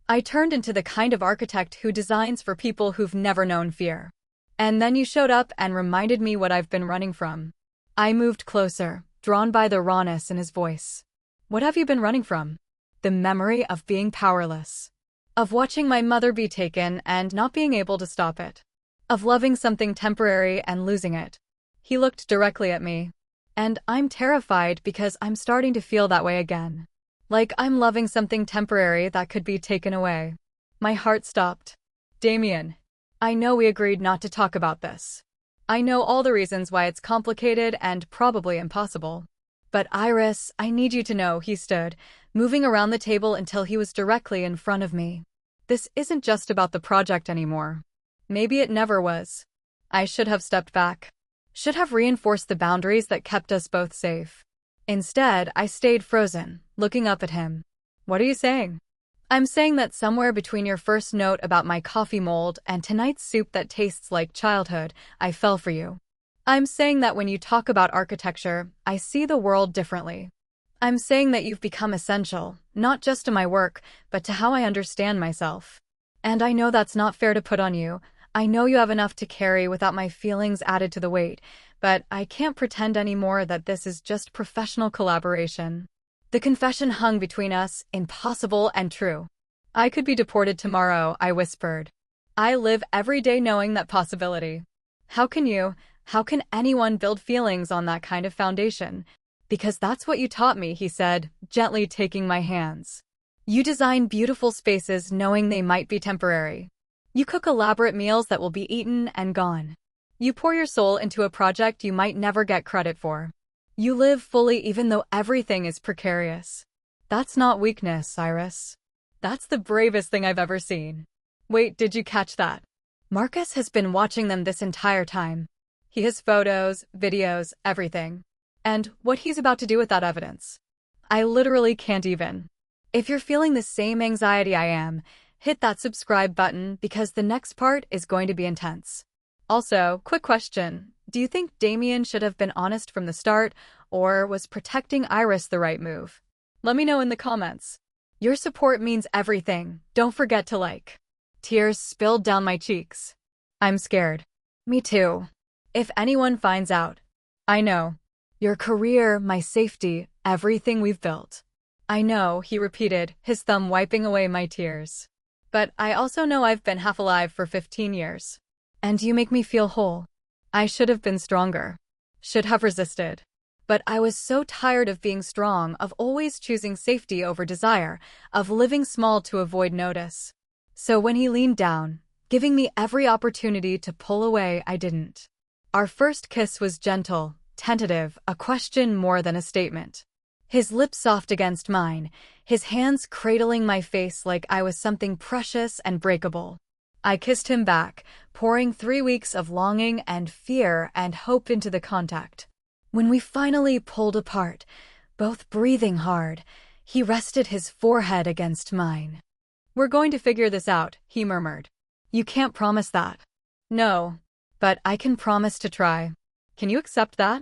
Speaker 1: I turned into the kind of architect who designs for people who've never known fear. And then you showed up and reminded me what I've been running from." I moved closer, drawn by the rawness in his voice. "What have you been running from?" "The memory of being powerless. Of watching my mother be taken and not being able to stop it. Of loving something temporary and losing it." He looked directly at me. "And I'm terrified because I'm starting to feel that way again. Like I'm loving something temporary that could be taken away." My heart stopped. "Damien, I know we agreed not to talk about this. I know all the reasons why it's complicated and probably impossible. But Iris, I need you to know," he stood, moving around the table until he was directly in front of me. "This isn't just about the project anymore. Maybe it never was. I should have stepped back. Should have reinforced the boundaries that kept us both safe. Instead, I stayed frozen, looking up at him." "What are you saying?" "I'm saying that somewhere between your first note about my coffee mold and tonight's soup that tastes like childhood, I fell for you. I'm saying that when you talk about architecture, I see the world differently. I'm saying that you've become essential, not just to my work, but to how I understand myself. And I know that's not fair to put on you. I know you have enough to carry without my feelings added to the weight, but I can't pretend anymore that this is just professional collaboration." The confession hung between us, impossible and true. "I could be deported tomorrow," I whispered. "I live every day knowing that possibility. How can you, how can anyone build feelings on that kind of foundation? Because that's what you taught me," he said, gently taking my hands. "You design beautiful spaces knowing they might be temporary. You cook elaborate meals that will be eaten and gone. You pour your soul into a project you might never get credit for. You live fully even though everything is precarious. That's not weakness, Iris. That's the bravest thing I've ever seen." Wait, did you catch that? Marcus has been watching them this entire time. He has photos, videos, everything. And what he's about to do with that evidence. I literally can't even. If you're feeling the same anxiety I am, hit that subscribe button because the next part is going to be intense. Also, quick question. Do you think Damien should have been honest from the start, or was protecting Iris the right move? Let me know in the comments. Your support means everything. Don't forget to like. Tears spilled down my cheeks. I'm scared. Me too. If anyone finds out. I know. Your career, my safety, everything we've built. I know, he repeated, his thumb wiping away my tears. But I also know I've been half alive for 15 years. And you make me feel whole. I should have been stronger. Should have resisted. But I was so tired of being strong, of always choosing safety over desire, of living small to avoid notice. So when he leaned down, giving me every opportunity to pull away, I didn't. Our first kiss was gentle, tentative, a question more than a statement. His lips soft against mine, his hands cradling my face like I was something precious and breakable. I kissed him back, pouring 3 weeks of longing and fear and hope into the contact. When we finally pulled apart, both breathing hard, he rested his forehead against mine. We're going to figure this out, he murmured. You can't promise that. No, but I can promise to try. Can you accept that?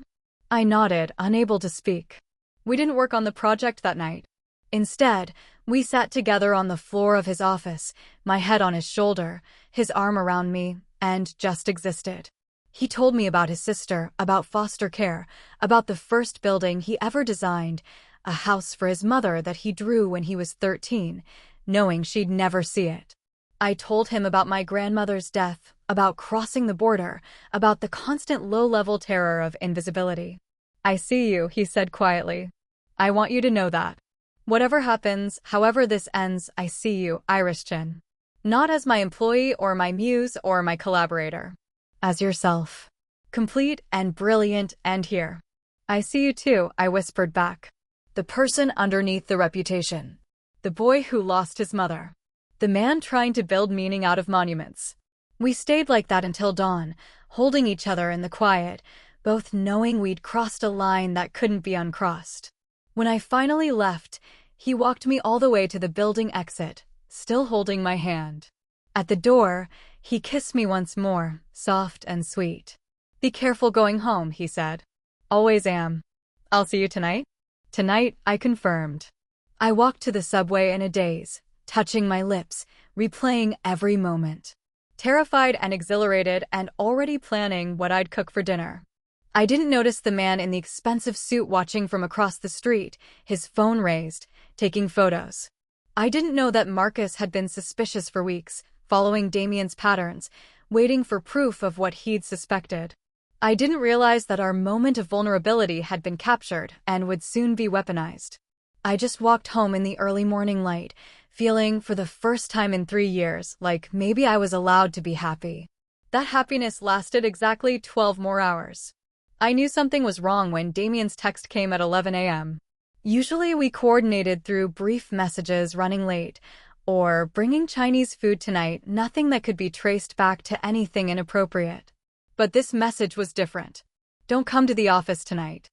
Speaker 1: I nodded, unable to speak. We didn't work on the project that night. Instead, we sat together on the floor of his office, my head on his shoulder, his arm around me, and just existed. He told me about his sister, about foster care, about the first building he ever designed, a house for his mother that he drew when he was 13, knowing she'd never see it. I told him about my grandmother's death, about crossing the border, about the constant low-level terror of invisibility. I see you, he said quietly. I want you to know that. Whatever happens, however this ends, I see you, Irish Chen. Not as my employee or my muse or my collaborator. As yourself. Complete and brilliant and here. I see you too, I whispered back. The person underneath the reputation. The boy who lost his mother. The man trying to build meaning out of monuments. We stayed like that until dawn, holding each other in the quiet, both knowing we'd crossed a line that couldn't be uncrossed. When I finally left, he walked me all the way to the building exit, still holding my hand. At the door, he kissed me once more, soft and sweet. Be careful going home, he said. Always am. I'll see you tonight? Tonight, I confirmed. I walked to the subway in a daze, touching my lips, replaying every moment. Terrified and exhilarated and already planning what I'd cook for dinner. I didn't notice the man in the expensive suit watching from across the street, his phone raised, taking photos. I didn't know that Marcus had been suspicious for weeks, following Damien's patterns, waiting for proof of what he'd suspected. I didn't realize that our moment of vulnerability had been captured and would soon be weaponized. I just walked home in the early morning light, feeling, for the first time in 3 years, like maybe I was allowed to be happy. That happiness lasted exactly 12 more hours. I knew something was wrong when Damien's text came at 11 a.m. Usually we coordinated through brief messages running late, or bringing Chinese food tonight, nothing that could be traced back to anything inappropriate. But this message was different. Don't come to the office tonight.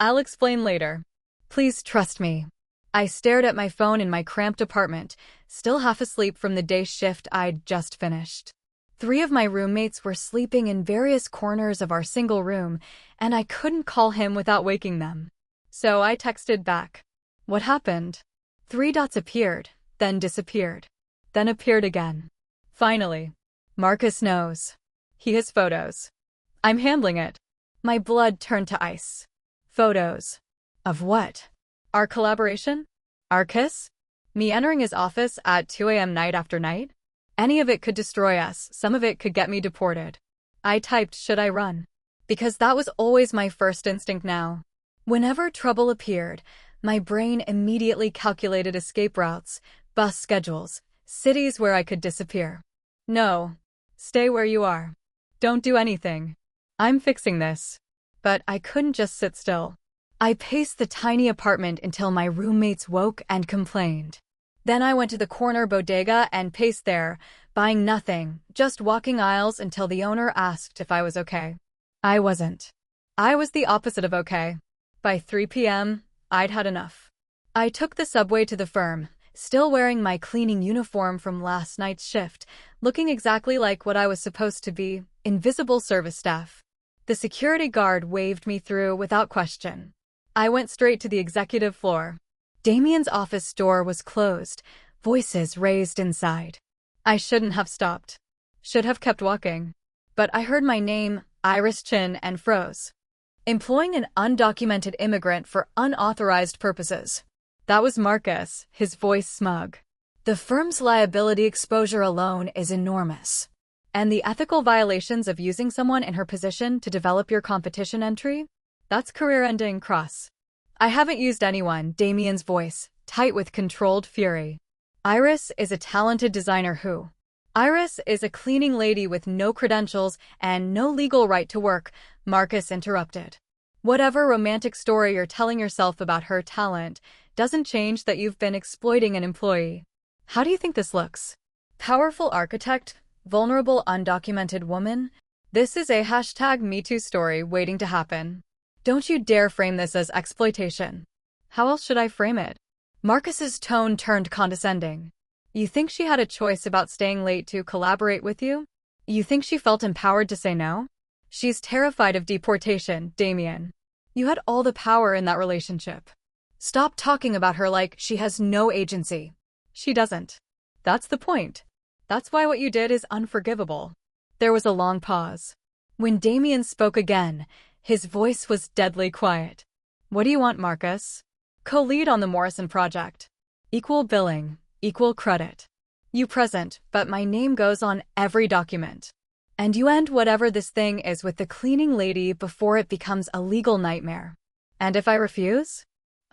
Speaker 1: I'll explain later. Please trust me. I stared at my phone in my cramped apartment, still half asleep from the day shift I'd just finished. 3 of my roommates were sleeping in various corners of our single room, and I couldn't call him without waking them. So I texted back. What happened? 3 dots appeared, then disappeared, then appeared again. Finally. Marcus knows. He has photos. I'm handling it. My blood turned to ice. Photos. Of what? Our collaboration? Our kiss? Me entering his office at 2 a.m. night after night? Any of it could destroy us, some of it could get me deported. I typed, should I run? Because that was always my first instinct now. Whenever trouble appeared, my brain immediately calculated escape routes, bus schedules, cities where I could disappear. No. Stay where you are. Don't do anything. I'm fixing this. But I couldn't just sit still. I paced the tiny apartment until my roommates woke and complained. Then I went to the corner bodega and paced there, buying nothing, just walking aisles until the owner asked if I was okay. I wasn't. I was the opposite of okay. By 3 p.m., I'd had enough. I took the subway to the firm, still wearing my cleaning uniform from last night's shift, looking exactly like what I was supposed to be, invisible service staff. The security guard waved me through without question. I went straight to the executive floor. Damien's office door was closed, voices raised inside. I shouldn't have stopped. Should have kept walking. But I heard my name, Iris Chen, and froze. Employing an undocumented immigrant for unauthorized purposes. That was Marcus, his voice smug. The firm's liability exposure alone is enormous. And the ethical violations of using someone in her position to develop your competition entry? That's career-ending, Cross. I haven't used anyone, Damien's voice, tight with controlled fury. Iris is a talented designer who? Iris is a cleaning lady with no credentials and no legal right to work, Marcus interrupted. Whatever romantic story you're telling yourself about her talent doesn't change that you've been exploiting an employee. How do you think this looks? Powerful architect, vulnerable undocumented woman? This is a #MeToo story waiting to happen. Don't you dare frame this as exploitation. How else should I frame it? Marcus's tone turned condescending. You think she had a choice about staying late to collaborate with you? You think she felt empowered to say no? She's terrified of deportation, Damien. You had all the power in that relationship. Stop talking about her like she has no agency. She doesn't. That's the point. That's why what you did is unforgivable. There was a long pause. When Damien spoke again, his voice was deadly quiet. What do you want, Marcus? Co-lead on the Morrison project. Equal billing, equal credit. You present, but my name goes on every document. And you end whatever this thing is with the cleaning lady before it becomes a legal nightmare. And if I refuse?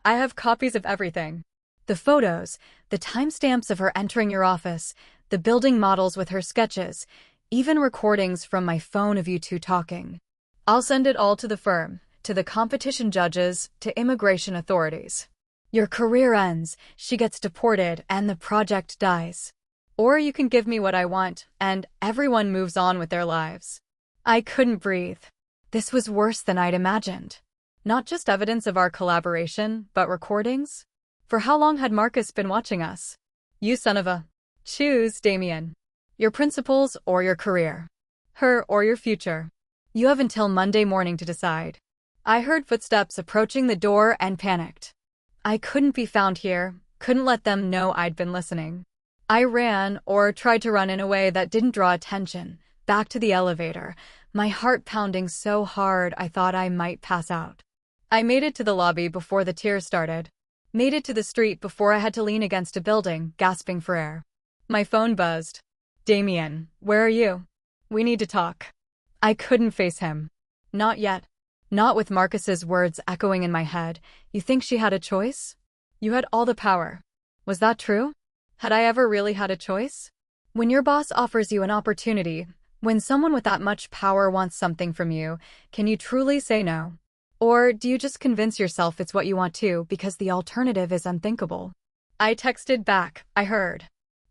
Speaker 1: I have copies of everything. The photos, the timestamps of her entering your office, the building models with her sketches, even recordings from my phone of you two talking. I'll send it all to the firm, to the competition judges, to immigration authorities. Your career ends, she gets deported, and the project dies. Or you can give me what I want, and everyone moves on with their lives. I couldn't breathe. This was worse than I'd imagined. Not just evidence of our collaboration, but recordings? For how long had Marcus been watching us? You son of a... Choose, Damien. Your principles or your career. Her or your future. You have until Monday morning to decide. I heard footsteps approaching the door and panicked. I couldn't be found here, couldn't let them know I'd been listening. I ran, or tried to run in a way that didn't draw attention, back to the elevator, my heart pounding so hard I thought I might pass out. I made it to the lobby before the tears started. Made it to the street before I had to lean against a building, gasping for air. My phone buzzed. Damien, where are you? We need to talk. I couldn't face him. Not yet. Not with Marcus's words echoing in my head. You think she had a choice? You had all the power. Was that true? Had I ever really had a choice? When your boss offers you an opportunity, when someone with that much power wants something from you, can you truly say no? Or do you just convince yourself it's what you want to because the alternative is unthinkable? I texted back, I heard.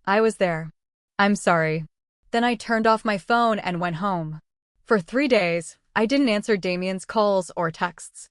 Speaker 1: I was there. I'm sorry. Then I turned off my phone and went home. For 3 days, I didn't answer Damien's calls or texts.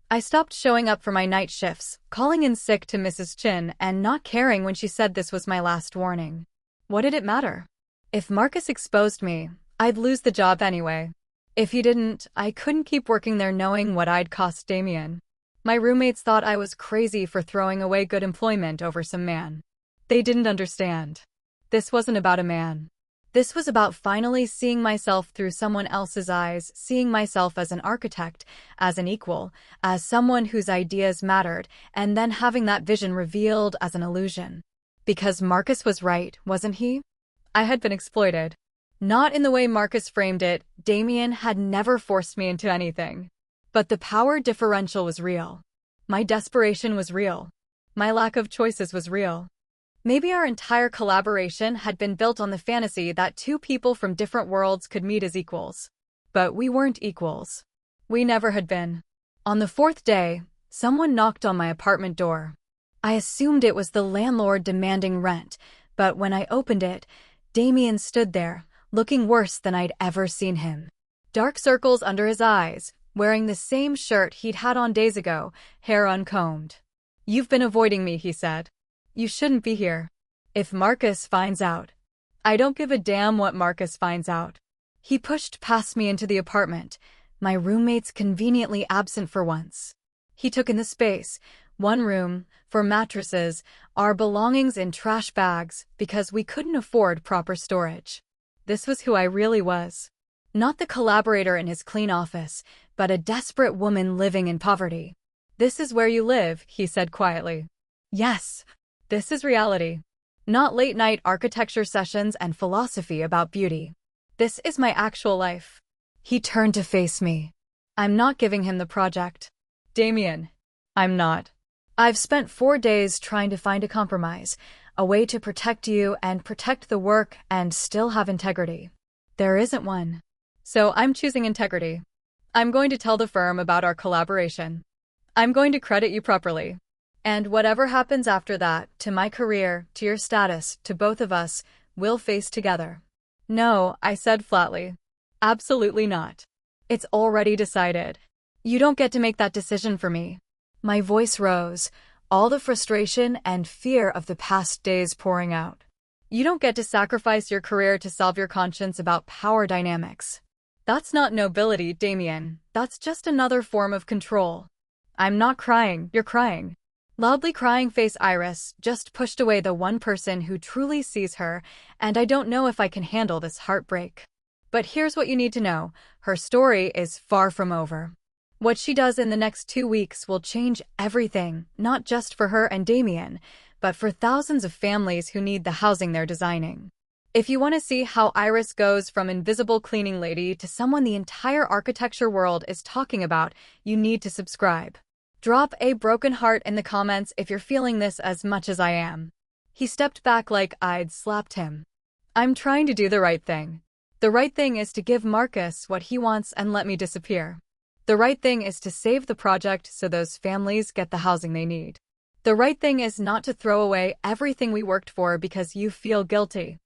Speaker 1: I stopped showing up for my night shifts, calling in sick to Mrs. Chen and not caring when she said this was my last warning. What did it matter? If Marcus exposed me, I'd lose the job anyway. If he didn't, I couldn't keep working there knowing what I'd cost Damien. My roommates thought I was crazy for throwing away good employment over some man. They didn't understand. This wasn't about a man. This was about finally seeing myself through someone else's eyes, seeing myself as an architect, as an equal, as someone whose ideas mattered, and then having that vision revealed as an illusion. Because Marcus was right, wasn't he? I had been exploited. Not in the way Marcus framed it. Damien had never forced me into anything. But the power differential was real. My desperation was real. My lack of choices was real. Maybe our entire collaboration had been built on the fantasy that two people from different worlds could meet as equals. But we weren't equals. We never had been. On the 4th day, someone knocked on my apartment door. I assumed it was the landlord demanding rent, but when I opened it, Damien stood there, looking worse than I'd ever seen him. Dark circles under his eyes, wearing the same shirt he'd had on days ago, hair uncombed. "You've been avoiding me," he said. "You shouldn't be here. If Marcus finds out." I don't give a damn what Marcus finds out. He pushed past me into the apartment, my roommates conveniently absent for once. He took in the space, One room, for mattresses, our belongings in trash bags because we couldn't afford proper storage. This was who I really was. Not the collaborator in his clean office, but a desperate woman living in poverty. "This is where you live," he said quietly. "Yes, this is reality. Not late-night architecture sessions and philosophy about beauty. This is my actual life." He turned to face me. "I'm not giving him the project. Damien, I'm not. I've spent 4 days trying to find a compromise, a way to protect you and protect the work and still have integrity. There isn't one. So I'm choosing integrity. I'm going to tell the firm about our collaboration. I'm going to credit you properly. And whatever happens after that, to my career, to your status, to both of us, we'll face together." "No," I said flatly. "Absolutely not. It's already decided. You don't get to make that decision for me." My voice rose, all the frustration and fear of the past days pouring out. "You don't get to sacrifice your career to solve your conscience about power dynamics. That's not nobility, Damien. That's just another form of control." "I'm not crying, you're crying." Loudly crying face Iris just pushed away the one person who truly sees her, and I don't know if I can handle this heartbreak. But here's what you need to know. Her story is far from over. What she does in the next 2 weeks will change everything, not just for her and Damien, but for thousands of families who need the housing they're designing. If you want to see how Iris goes from invisible cleaning lady to someone the entire architecture world is talking about, you need to subscribe. Drop a broken heart in the comments if you're feeling this as much as I am. He stepped back like I'd slapped him. "I'm trying to do the right thing. The right thing is to give Marcus what he wants and let me disappear. The right thing is to save the project so those families get the housing they need. The right thing is not to throw away everything we worked for because you feel guilty.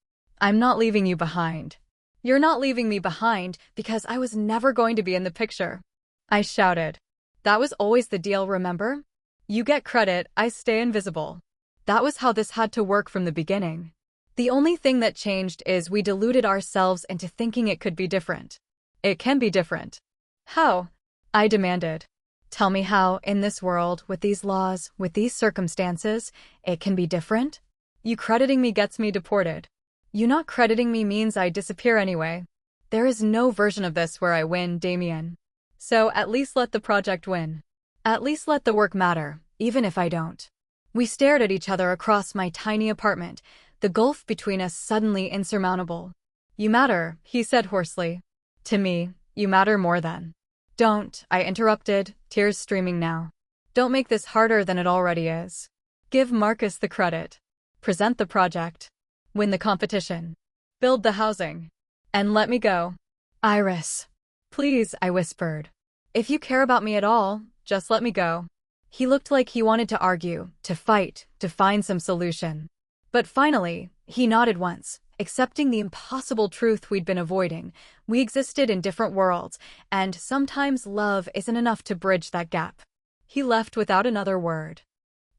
Speaker 1: I'm not leaving you behind. You're not leaving me behind because I was never going to be in the picture." I shouted. "That was always the deal, remember? You get credit, I stay invisible. That was how this had to work from the beginning. The only thing that changed is we deluded ourselves into thinking it could be different. It can be different." "How?" I demanded. "Tell me how, in this world, with these laws, with these circumstances, it can be different? You crediting me gets me deported. You not crediting me means I disappear anyway. There is no version of this where I win, Damien. So at least let the project win. At least let the work matter, even if I don't." We stared at each other across my tiny apartment, the gulf between us suddenly insurmountable. "You matter," he said hoarsely. "To me, you matter more than." "Don't," I interrupted, tears streaming now. "Don't make this harder than it already is. Give Marcus the credit. Present the project. Win the competition. Build the housing. And let me go." "Iris. Please," I whispered. "If you care about me at all, just let me go." He looked like he wanted to argue, to fight, to find some solution. But finally, he nodded once, accepting the impossible truth we'd been avoiding. We existed in different worlds, and sometimes love isn't enough to bridge that gap. He left without another word.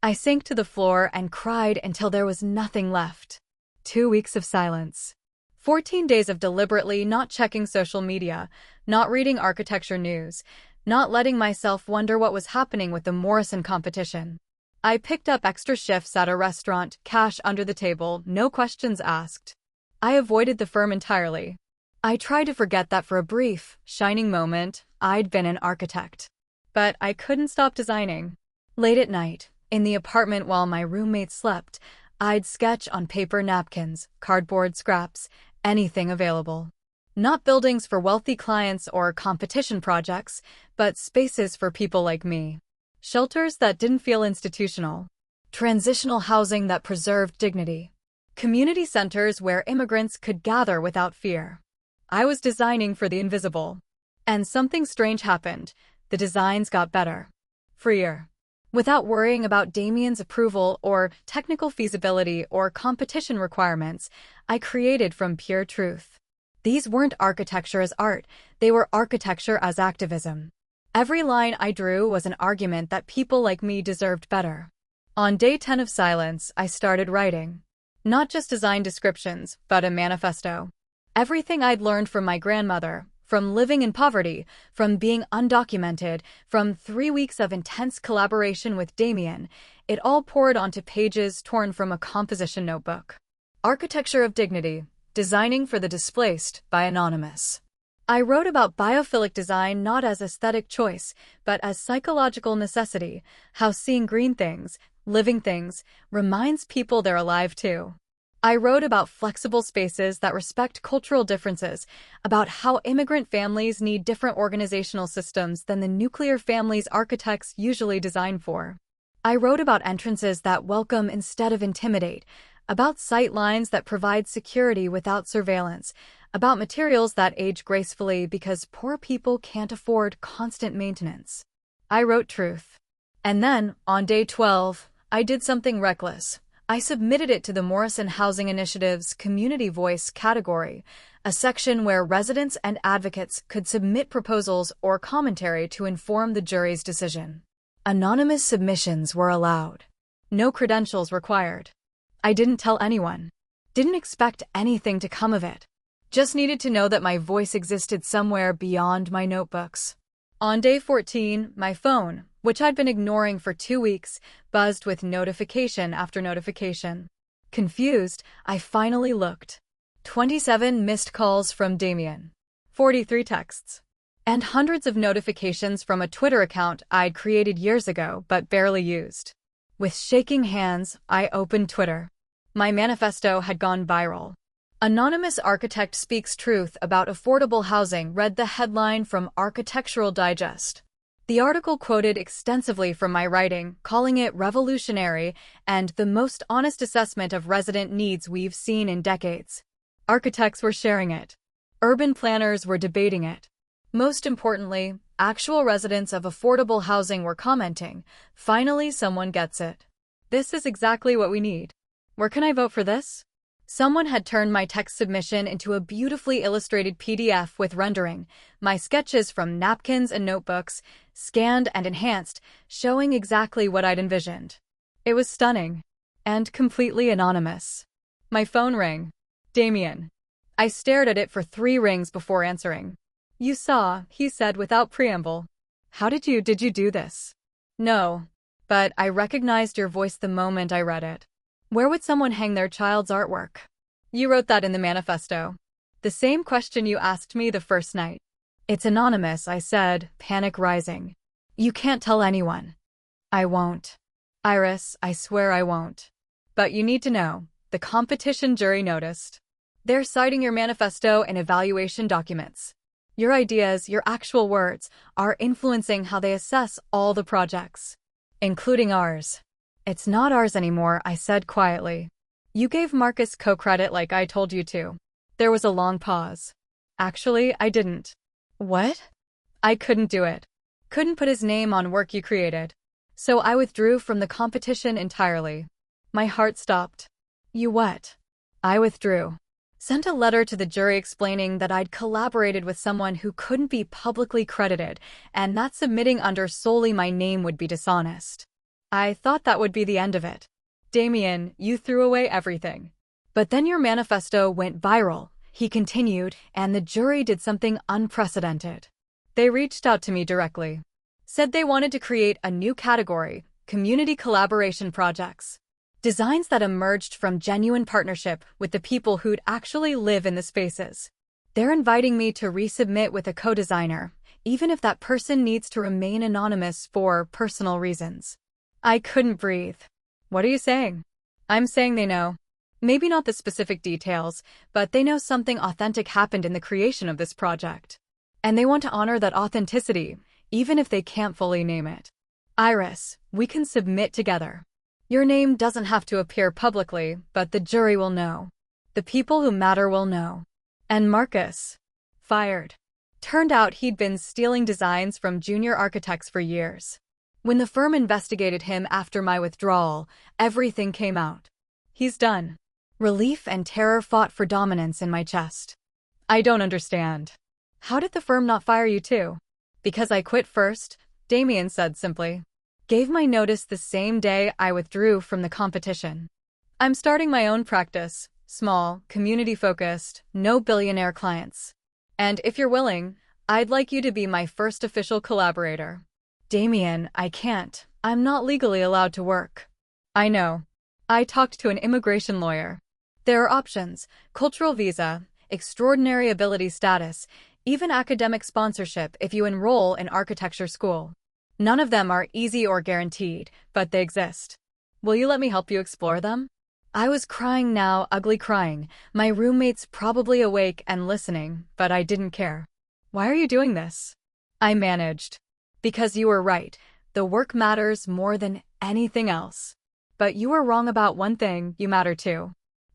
Speaker 1: I sank to the floor and cried until there was nothing left. 2 weeks of silence. 14 days of deliberately not checking social media, not reading architecture news, not letting myself wonder what was happening with the Morrison competition. I picked up extra shifts at a restaurant, cash under the table, no questions asked. I avoided the firm entirely. I tried to forget that for a brief, shining moment, I'd been an architect. But I couldn't stop designing. Late at night, in the apartment while my roommate slept, I'd sketch on paper napkins, cardboard scraps, anything available. Not buildings for wealthy clients or competition projects, but spaces for people like me. Shelters that didn't feel institutional. Transitional housing that preserved dignity. Community centers where immigrants could gather without fear. I was designing for the invisible. And something strange happened. The designs got better. Freer. Without worrying about Damien's approval or technical feasibility or competition requirements, I created from pure truth. These weren't architecture as art, they were architecture as activism. Every line I drew was an argument that people like me deserved better. On day 10 of silence, I started writing. Not just design descriptions, but a manifesto. Everything I'd learned from my grandmother, from living in poverty, from being undocumented, from 3 weeks of intense collaboration with Damien. It all poured onto pages torn from a composition notebook. Architecture of Dignity, Designing for the Displaced by Anonymous. I wrote about biophilic design not as aesthetic choice, but as psychological necessity, how seeing green things, living things, reminds people they're alive too. I wrote about flexible spaces that respect cultural differences, about how immigrant families need different organizational systems than the nuclear families architects usually design for. I wrote about entrances that welcome instead of intimidate, about sight lines that provide security without surveillance, about materials that age gracefully because poor people can't afford constant maintenance. I wrote truth. And then, on day 12, I did something reckless. I submitted it to the Morrison Housing Initiative's Community Voice category, a section where residents and advocates could submit proposals or commentary to inform the jury's decision. Anonymous submissions were allowed. No credentials required. I didn't tell anyone. Didn't expect anything to come of it. Just needed to know that my voice existed somewhere beyond my notebooks. On day 14, my phone, which I'd been ignoring for 2 weeks, buzzed with notification after notification. Confused, I finally looked. 27 missed calls from Damien. 43 texts. And hundreds of notifications from a Twitter account I'd created years ago but barely used. With shaking hands, I opened Twitter. My manifesto had gone viral. Anonymous Architect Speaks Truth About Affordable Housing read the headline from Architectural Digest. The article quoted extensively from my writing, calling it revolutionary and the most honest assessment of resident needs we've seen in decades. Architects were sharing it. Urban planners were debating it. Most importantly, actual residents of affordable housing were commenting, "Finally, someone gets it. This is exactly what we need. Where can I vote for this?" Someone had turned my text submission into a beautifully illustrated PDF with rendering, my sketches from napkins and notebooks, scanned and enhanced, showing exactly what I'd envisioned. It was stunning. And completely anonymous. My phone rang. Damien. I stared at it for 3 rings before answering. "You saw," he said without preamble. Did you do this?" "No. But I recognized your voice the moment I read it." "Where would someone hang their child's artwork?" "You wrote that in the manifesto." "The same question you asked me the first night." "It's anonymous," I said, panic rising. "You can't tell anyone." "I won't. Iris, I swear I won't. But you need to know, the competition jury noticed. They're citing your manifesto and evaluation documents. Your ideas, your actual words, are influencing how they assess all the projects. Including ours." "It's not ours anymore," I said quietly. "You gave Marcus co-credit like I told you to." There was a long pause. "Actually, I didn't." "What?" "I couldn't do it. Couldn't put his name on work you created. So I withdrew from the competition entirely." My heart stopped. "You what?" "I withdrew. Sent a letter to the jury explaining that I'd collaborated with someone who couldn't be publicly credited and that submitting under solely my name would be dishonest. I thought that would be the end of it. Damien, you threw away everything. But then your manifesto went viral," he continued, "and the jury did something unprecedented. They reached out to me directly. Said they wanted to create a new category, community collaboration projects. Designs that emerged from genuine partnership with the people who'd actually live in the spaces. They're inviting me to resubmit with a co-designer, even if that person needs to remain anonymous for personal reasons." I couldn't breathe. "What are you saying?" "I'm saying they know. Maybe not the specific details, but they know something authentic happened in the creation of this project. And they want to honor that authenticity, even if they can't fully name it. Iris, we can submit together. Your name doesn't have to appear publicly, but the jury will know. The people who matter will know." And Marcus. Fired. Turned out he'd been stealing designs from junior architects for years. When the firm investigated him after my withdrawal, everything came out. He's done. Relief and terror fought for dominance in my chest. "I don't understand. How did the firm not fire you too?" "Because I quit first," Damien said simply. "Gave my notice the same day I withdrew from the competition. I'm starting my own practice, small, community-focused, no billionaire clients. And if you're willing, I'd like you to be my first official collaborator. Damien, I can't. I'm not legally allowed to work. I know. I talked to an immigration lawyer. There are options: cultural visa, extraordinary ability status, even academic sponsorship if you enroll in architecture school. None of them are easy or guaranteed, but they exist. Will you let me help you explore them? I was crying now, ugly crying, my roommates probably awake and listening, but I didn't care. Why are you doing this? I managed. Because you were right, the work matters more than anything else. But you were wrong about one thing: you matter too.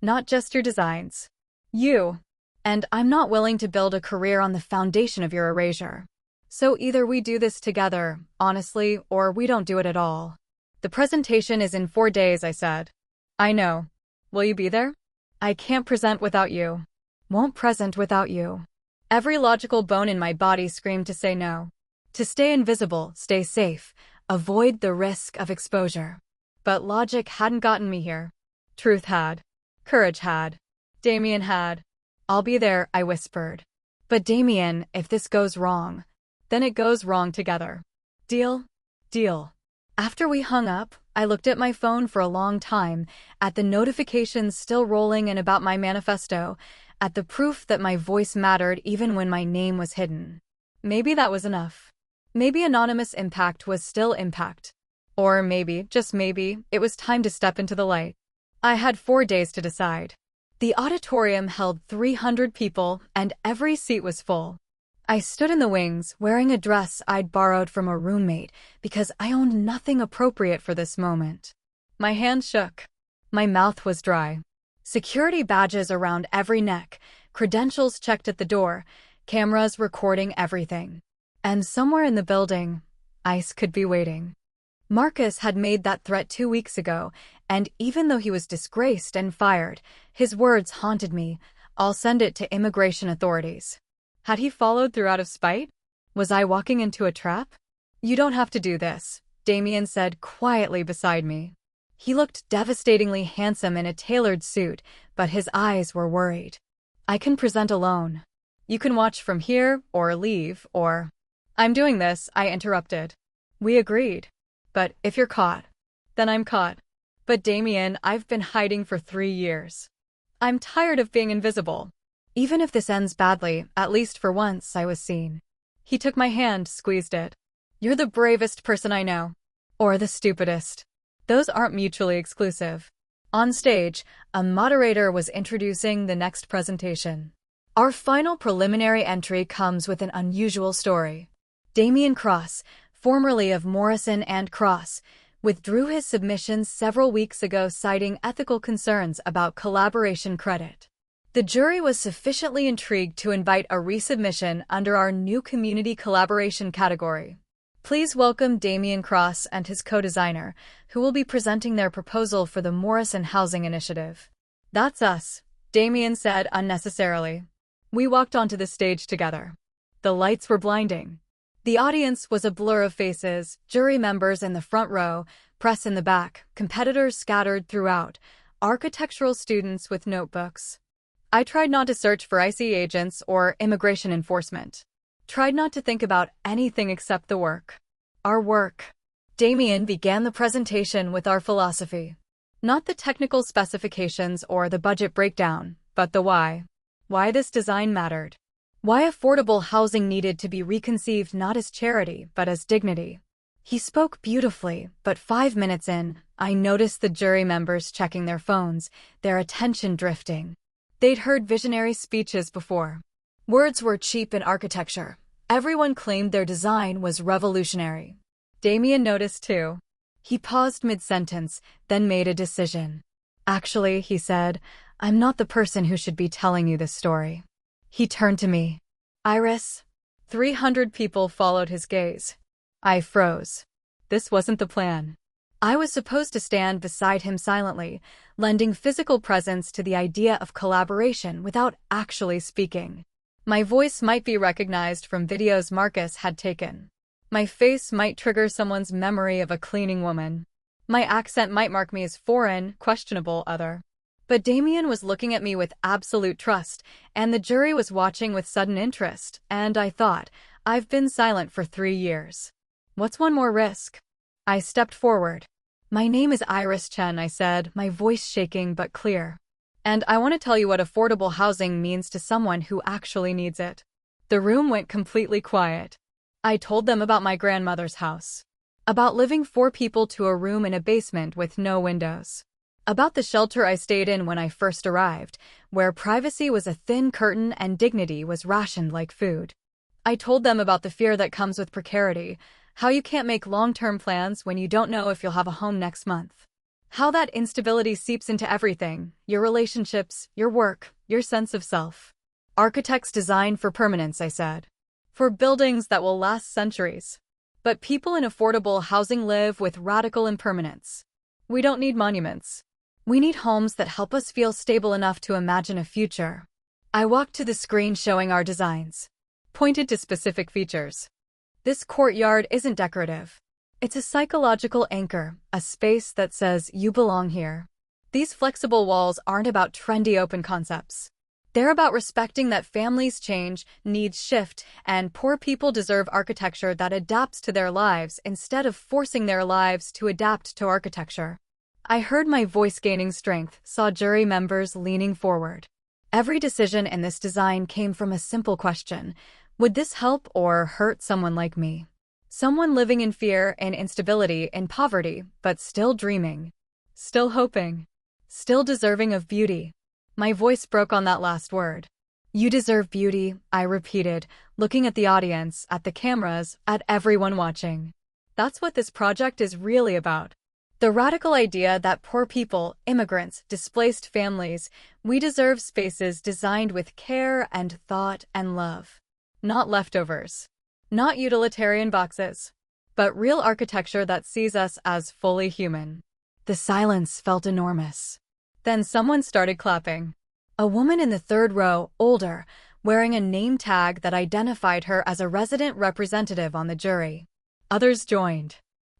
Speaker 1: Not just your designs. You. And I'm not willing to build a career on the foundation of your erasure. So either we do this together, honestly, or we don't do it at all. The presentation is in 4 days, I said. I know. Will you be there? I can't present without you. Won't present without you. Every logical bone in my body screamed to say no. To stay invisible, stay safe, avoid the risk of exposure. But logic hadn't gotten me here. Truth had. Courage had. Damien had. I'll be there, I whispered. But Damien, if this goes wrong, then it goes wrong together. Deal? Deal. After we hung up, I looked at my phone for a long time, at the notifications still rolling and about my manifesto, at the proof that my voice mattered even when my name was hidden. Maybe that was enough. Maybe anonymous impact was still impact. Or maybe, just maybe, it was time to step into the light. I had 4 days to decide. The auditorium held 300 people, and every seat was full. I stood in the wings, wearing a dress I'd borrowed from a roommate because I owned nothing appropriate for this moment. My hands shook. My mouth was dry. Security badges around every neck, credentials checked at the door, cameras recording everything. And somewhere in the building, ICE could be waiting. Marcus had made that threat 2 weeks ago, and even though he was disgraced and fired, his words haunted me. I'll send it to immigration authorities. Had he followed through out of spite? Was I walking into a trap? You don't have to do this, Damien said quietly beside me. He looked devastatingly handsome in a tailored suit, but his eyes were worried. I can present alone. You can watch from here, or leave, or... I'm doing this, I interrupted. We agreed. But if you're caught, then I'm caught. But Damien, I've been hiding for 3 years. I'm tired of being invisible. Even if this ends badly, at least for once I was seen. He took my hand, squeezed it. You're the bravest person I know. Or the stupidest. Those aren't mutually exclusive. On stage, a moderator was introducing the next presentation. Our final preliminary entry comes with an unusual story. Damien Cross, formerly of Morrison and Cross, withdrew his submissions several weeks ago citing ethical concerns about collaboration credit. The jury was sufficiently intrigued to invite a resubmission under our new community collaboration category. Please welcome Damien Cross and his co-designer, who will be presenting their proposal for the Morrison Housing Initiative. That's us, Damien said unnecessarily. We walked onto the stage together. The lights were blinding. The audience was a blur of faces, jury members in the front row, press in the back, competitors scattered throughout, architectural students with notebooks. I tried not to search for ICE agents or immigration enforcement. Tried not to think about anything except the work. Our work. Damien began the presentation with our philosophy. Not the technical specifications or the budget breakdown, but the why. Why this design mattered. Why affordable housing needed to be reconceived not as charity, but as dignity. He spoke beautifully, but 5 minutes in, I noticed the jury members checking their phones, their attention drifting. They'd heard visionary speeches before. Words were cheap in architecture. Everyone claimed their design was revolutionary. Damien noticed too. He paused mid-sentence, then made a decision. Actually, he said, I'm not the person who should be telling you this story. He turned to me. Iris. 300 people followed his gaze. I froze. This wasn't the plan. I was supposed to stand beside him silently, lending physical presence to the idea of collaboration without actually speaking. My voice might be recognized from videos Marcus had taken. My face might trigger someone's memory of a cleaning woman. My accent might mark me as foreign, questionable, other. But Damien was looking at me with absolute trust, and the jury was watching with sudden interest, and I thought, I've been silent for 3 years. What's one more risk? I stepped forward. My name is Chen, I said, my voice shaking but clear. And I want to tell you what affordable housing means to someone who actually needs it. The room went completely quiet. I told them about my grandmother's house. About living 4 people to a room in a basement with no windows. About the shelter I stayed in when I first arrived, where privacy was a thin curtain and dignity was rationed like food. I told them about the fear that comes with precarity, how you can't make long-term plans when you don't know if you'll have a home next month. How that instability seeps into everything, your relationships, your work, your sense of self. Architects design for permanence, I said. For buildings that will last centuries. But people in affordable housing live with radical impermanence. We don't need monuments. We need homes that help us feel stable enough to imagine a future. I walked to the screen showing our designs. Pointed to specific features. This courtyard isn't decorative. It's a psychological anchor, a space that says you belong here. These flexible walls aren't about trendy open concepts. They're about respecting that families change, needs shift, and poor people deserve architecture that adapts to their lives instead of forcing their lives to adapt to architecture. I heard my voice gaining strength, saw jury members leaning forward. Every decision in this design came from a simple question. Would this help or hurt someone like me? Someone living in fear, in instability, in poverty, but still dreaming. Still hoping. Still deserving of beauty. My voice broke on that last word. You deserve beauty, I repeated, looking at the audience, at the cameras, at everyone watching. That's what this project is really about. The radical idea that poor people, immigrants, displaced families, we deserve spaces designed with care and thought and love. Not leftovers. Not utilitarian boxes. But real architecture that sees us as fully human. The silence felt enormous. Then someone started clapping. A woman in the 3rd row, older, wearing a name tag that identified her as a resident representative on the jury. Others joined.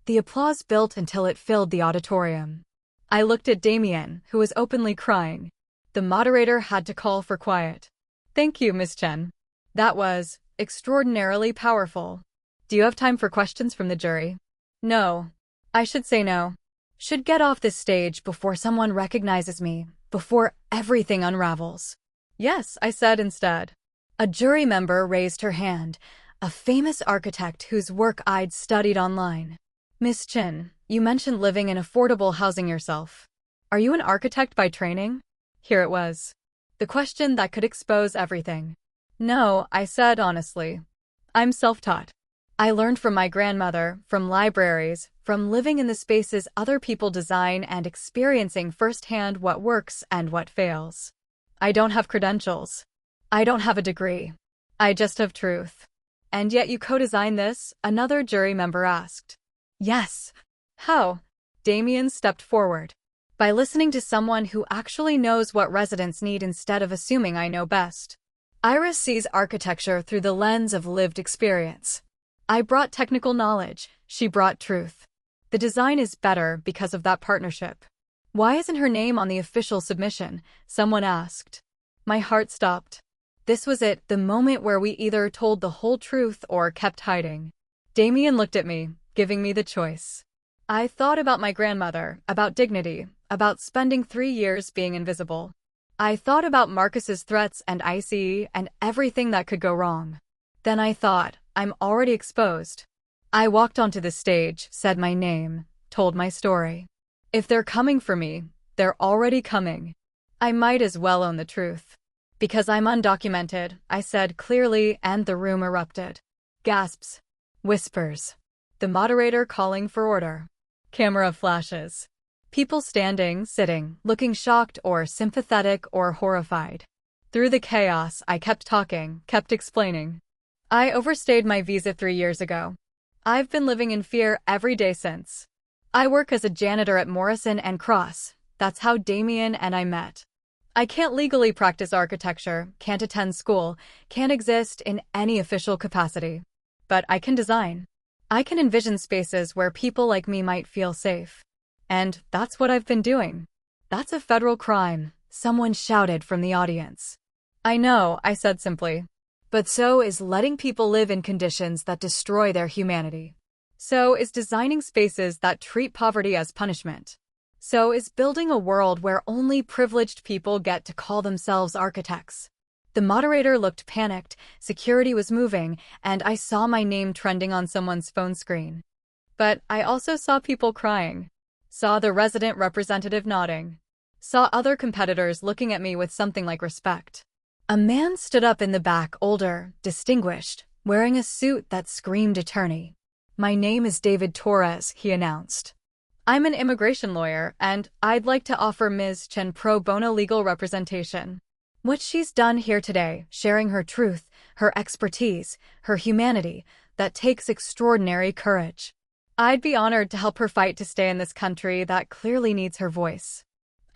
Speaker 1: The applause built until it filled the auditorium. I looked at Damien, who was openly crying. The moderator had to call for quiet. Thank you, Miss Chen. That was extraordinarily powerful. Do you have time for questions from the jury? No. I should say no. Should get off this stage before someone recognizes me, before everything unravels. Yes, I said instead. A jury member raised her hand, a famous architect whose work I'd studied online. Miss Chen, you mentioned living in affordable housing yourself. Are you an architect by training? Here it was. The question that could expose everything. No, I said honestly. I'm self-taught. I learned from my grandmother, from libraries, from living in the spaces other people design and experiencing firsthand what works and what fails. I don't have credentials. I don't have a degree. I just have truth. And yet you co-designed this? Another jury member asked. Yes. How? Damien stepped forward. By listening to someone who actually knows what residents need instead of assuming I know best. Iris sees architecture through the lens of lived experience. I brought technical knowledge, she brought truth. The design is better because of that partnership. Why isn't her name on the official submission? Someone asked. My heart stopped. This was it, the moment where we either told the whole truth or kept hiding. Damien looked at me, giving me the choice. I thought about my grandmother, about dignity, about spending 3 years being invisible. I thought about Marcus's threats and ICE and everything that could go wrong. Then I thought, I'm already exposed. I walked onto the stage, said my name, told my story. If they're coming for me, they're already coming. I might as well own the truth. Because I'm undocumented, I said clearly, and the room erupted. Gasps. Whispers. The moderator calling for order. Camera flashes. People standing, sitting, looking shocked or sympathetic or horrified. Through the chaos, I kept talking, kept explaining. I overstayed my visa 3 years ago. I've been living in fear every day since. I work as a janitor at Morrison and Cross. That's how Damien and I met. I can't legally practice architecture, can't attend school, can't exist in any official capacity. But I can design. I can envision spaces where people like me might feel safe. And that's what I've been doing. That's a federal crime, someone shouted from the audience. I know, I said simply. But so is letting people live in conditions that destroy their humanity. So is designing spaces that treat poverty as punishment. So is building a world where only privileged people get to call themselves architects. The moderator looked panicked, security was moving, and I saw my name trending on someone's phone screen. But I also saw people crying. Saw the resident representative nodding. Saw other competitors looking at me with something like respect. A man stood up in the back, older, distinguished, wearing a suit that screamed attorney. My name is David Torres, he announced. I'm an immigration lawyer, and I'd like to offer Ms. Chen pro bono legal representation. What she's done here today, sharing her truth, her expertise, her humanity, that takes extraordinary courage. I'd be honored to help her fight to stay in this country that clearly needs her voice.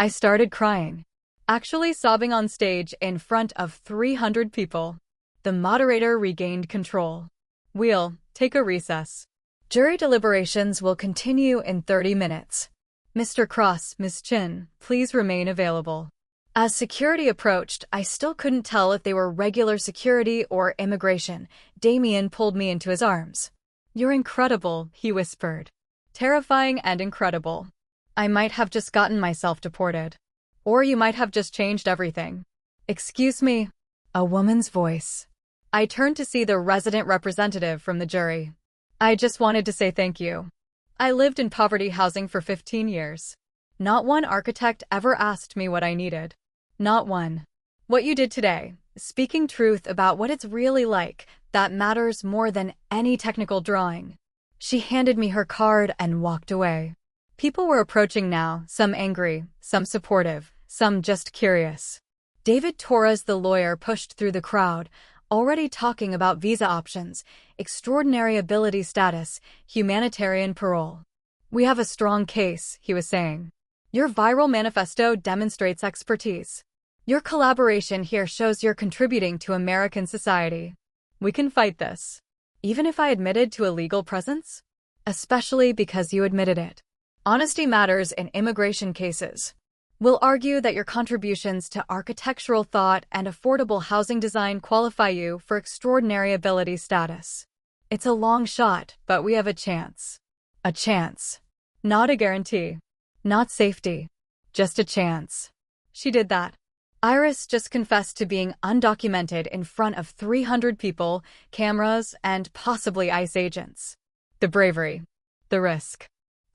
Speaker 1: I started crying. Actually sobbing on stage in front of 300 people. The moderator regained control. We'll take a recess. Jury deliberations will continue in 30 minutes. Mr. Cross, Ms. Chen, please remain available. As security approached, I still couldn't tell if they were regular security or immigration. Damien pulled me into his arms. You're incredible, he whispered. Terrifying and incredible. I might have just gotten myself deported. Or you might have just changed everything. Excuse me. A woman's voice. I turned to see the resident representative from the jury. I just wanted to say thank you. I lived in poverty housing for 15 years. Not one architect ever asked me what I needed. Not one. What you did today, speaking truth about what it's really like, that matters more than any technical drawing. She handed me her card and walked away. People were approaching now, some angry, some supportive, some just curious. David Torres, the lawyer, pushed through the crowd, already talking about visa options, extraordinary ability status, humanitarian parole. We have a strong case, he was saying. Your viral manifesto demonstrates expertise. Your collaboration here shows you're contributing to American society. We can fight this. Even if I admitted to a legal presence? Especially because you admitted it. Honesty matters in immigration cases. We'll argue that your contributions to architectural thought and affordable housing design qualify you for extraordinary ability status. It's a long shot, but we have a chance. A chance. Not a guarantee. Not safety. Just a chance. She did that. Iris just confessed to being undocumented in front of 300 people, cameras, and possibly ICE agents. The bravery. The risk.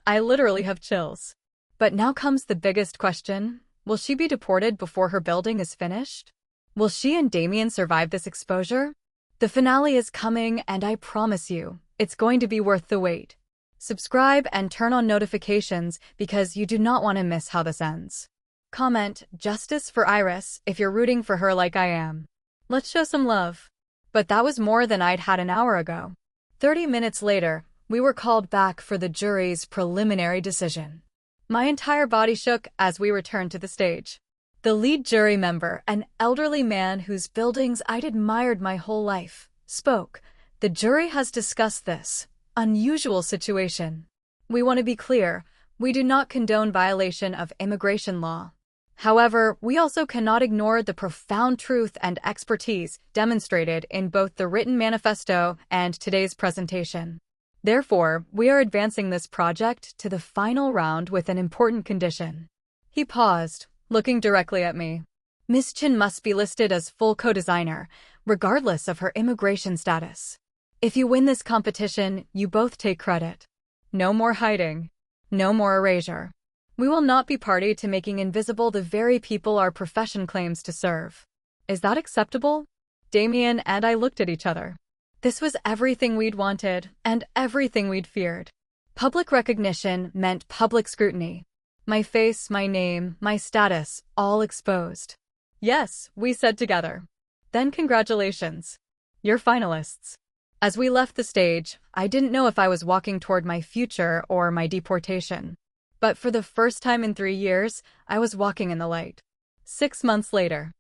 Speaker 1: I literally have chills. But now comes the biggest question. Will she be deported before her building is finished? Will she and Damien survive this exposure? The finale is coming, and I promise you, it's going to be worth the wait. Subscribe and turn on notifications because you do not want to miss how this ends. Comment, "Justice for Iris," if you're rooting for her like I am. Let's show some love. But that was more than I'd had an hour ago. 30 minutes later, we were called back for the jury's preliminary decision. My entire body shook as we returned to the stage. The lead jury member, an elderly man whose buildings I'd admired my whole life, spoke. The jury has discussed this unusual situation. We want to be clear, we do not condone violation of immigration law. However, we also cannot ignore the profound truth and expertise demonstrated in both the written manifesto and today's presentation. Therefore, we are advancing this project to the final round with an important condition. He paused, looking directly at me. Ms. Chen must be listed as full co-designer, regardless of her immigration status. If you win this competition, you both take credit. No more hiding. No more erasure. We will not be party to making invisible the very people our profession claims to serve. Is that acceptable? Damien and I looked at each other. This was everything we'd wanted, and everything we'd feared. Public recognition meant public scrutiny. My face, my name, my status, all exposed. Yes, we said together. Then congratulations. You're finalists. As we left the stage, I didn't know if I was walking toward my future or my deportation. But for the first time in 3 years, I was walking in the light. 6 months later.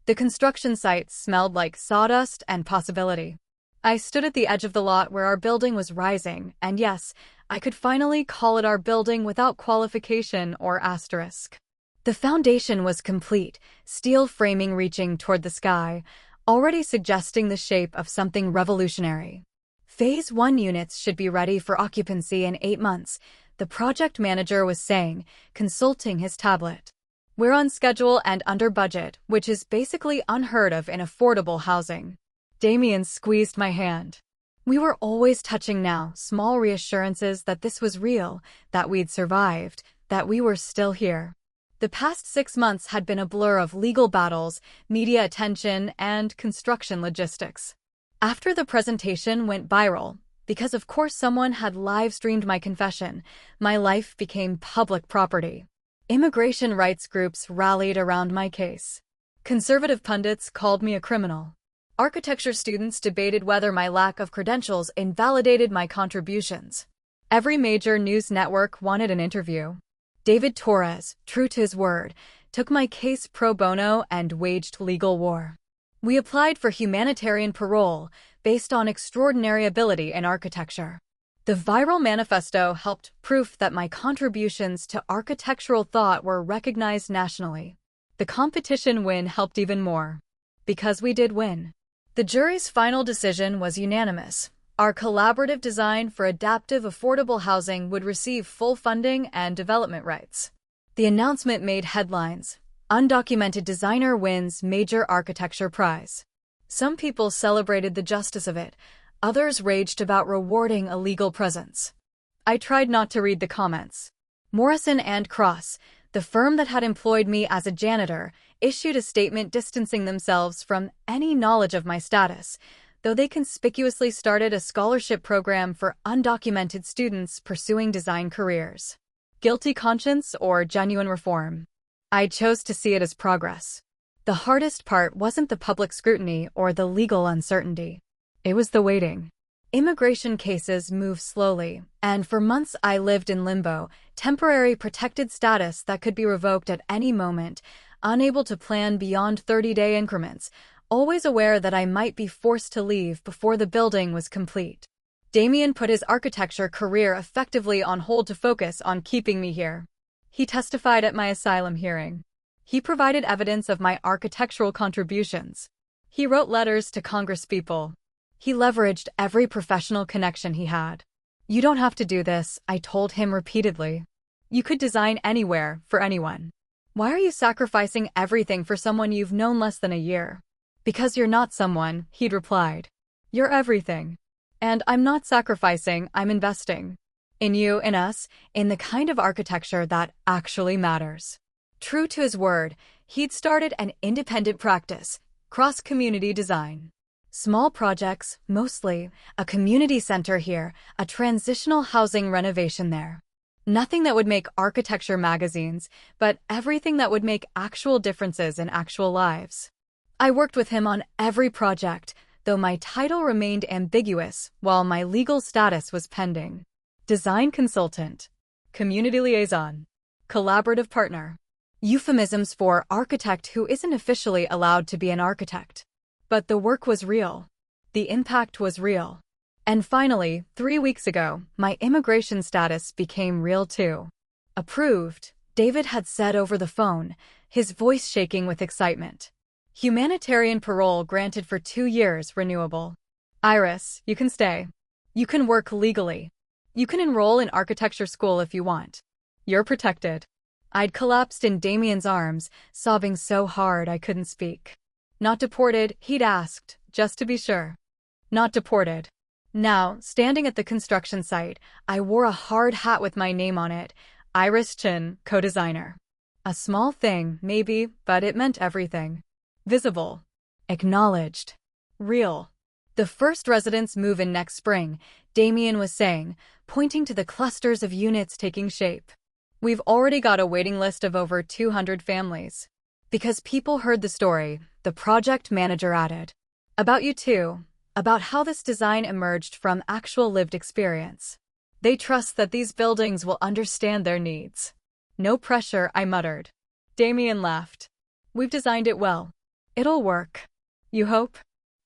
Speaker 1: The construction site smelled like sawdust and possibility. I stood at the edge of the lot where our building was rising, and yes, I could finally call it our building without qualification or asterisk. The foundation was complete, steel framing reaching toward the sky, already suggesting the shape of something revolutionary. Phase 1 units should be ready for occupancy in 8 months, the project manager was saying, consulting his tablet. We're on schedule and under budget, which is basically unheard of in affordable housing. Damien squeezed my hand. We were always touching now, small reassurances that this was real, that we'd survived, that we were still here. The past 6 months had been a blur of legal battles, media attention, and construction logistics. After the presentation went viral, because of course someone had live-streamed my confession, my life became public property. Immigration rights groups rallied around my case. Conservative pundits called me a criminal. Architecture students debated whether my lack of credentials invalidated my contributions. Every major news network wanted an interview. David Torres, true to his word, took my case pro bono and waged legal war. We applied for humanitarian parole based on extraordinary ability in architecture. The viral manifesto helped proof that my contributions to architectural thought were recognized nationally. The competition win helped even more. Because we did win. The jury's final decision was unanimous. Our collaborative design for adaptive, affordable housing would receive full funding and development rights. The announcement made headlines. Undocumented designer wins major architecture prize. Some people celebrated the justice of it. Others raged about rewarding a legal presence. I tried not to read the comments. Morrison and Cross, the firm that had employed me as a janitor, issued a statement distancing themselves from any knowledge of my status, though they conspicuously started a scholarship program for undocumented students pursuing design careers. Guilty conscience or genuine reform? I chose to see it as progress. The hardest part wasn't the public scrutiny or the legal uncertainty. It was the waiting. Immigration cases move slowly, and for months I lived in limbo, temporary protected status that could be revoked at any moment, unable to plan beyond 30-day increments, always aware that I might be forced to leave before the building was complete. Damien put his architecture career effectively on hold to focus on keeping me here. He testified at my asylum hearing. He provided evidence of my architectural contributions. He wrote letters to congresspeople. He leveraged every professional connection he had. You don't have to do this, I told him repeatedly. You could design anywhere, for anyone. Why are you sacrificing everything for someone you've known less than a year? Because you're not someone, he'd replied. You're everything. And I'm not sacrificing, I'm investing. In you, in us, in the kind of architecture that actually matters. True to his word, he'd started an independent practice, cross-community design. Small projects, mostly, a community center here, a transitional housing renovation there. Nothing that would make architecture magazines, but everything that would make actual differences in actual lives. I worked with him on every project, though my title remained ambiguous while my legal status was pending. Design consultant, community liaison, collaborative partner. Euphemisms for architect who isn't officially allowed to be an architect. But the work was real. The impact was real. And finally, 3 weeks ago, my immigration status became real too. Approved, David had said over the phone, his voice shaking with excitement. Humanitarian parole granted for 2 years, renewable. Iris, you can stay. You can work legally. You can enroll in architecture school if you want. You're protected. I'd collapsed in Damien's arms, sobbing so hard I couldn't speak. Not deported, he'd asked, just to be sure. Not deported. Now, standing at the construction site, I wore a hard hat with my name on it, Iris Chen, co-designer. A small thing, maybe, but it meant everything. Visible. Acknowledged. Real. The first residents move in next spring, Damien was saying, pointing to the clusters of units taking shape. We've already got a waiting list of over 200 families. Because people heard the story, the project manager added. About you too. About how this design emerged from actual lived experience. They trust that these buildings will understand their needs. No pressure, I muttered. Damien laughed. We've designed it well. It'll work. You hope?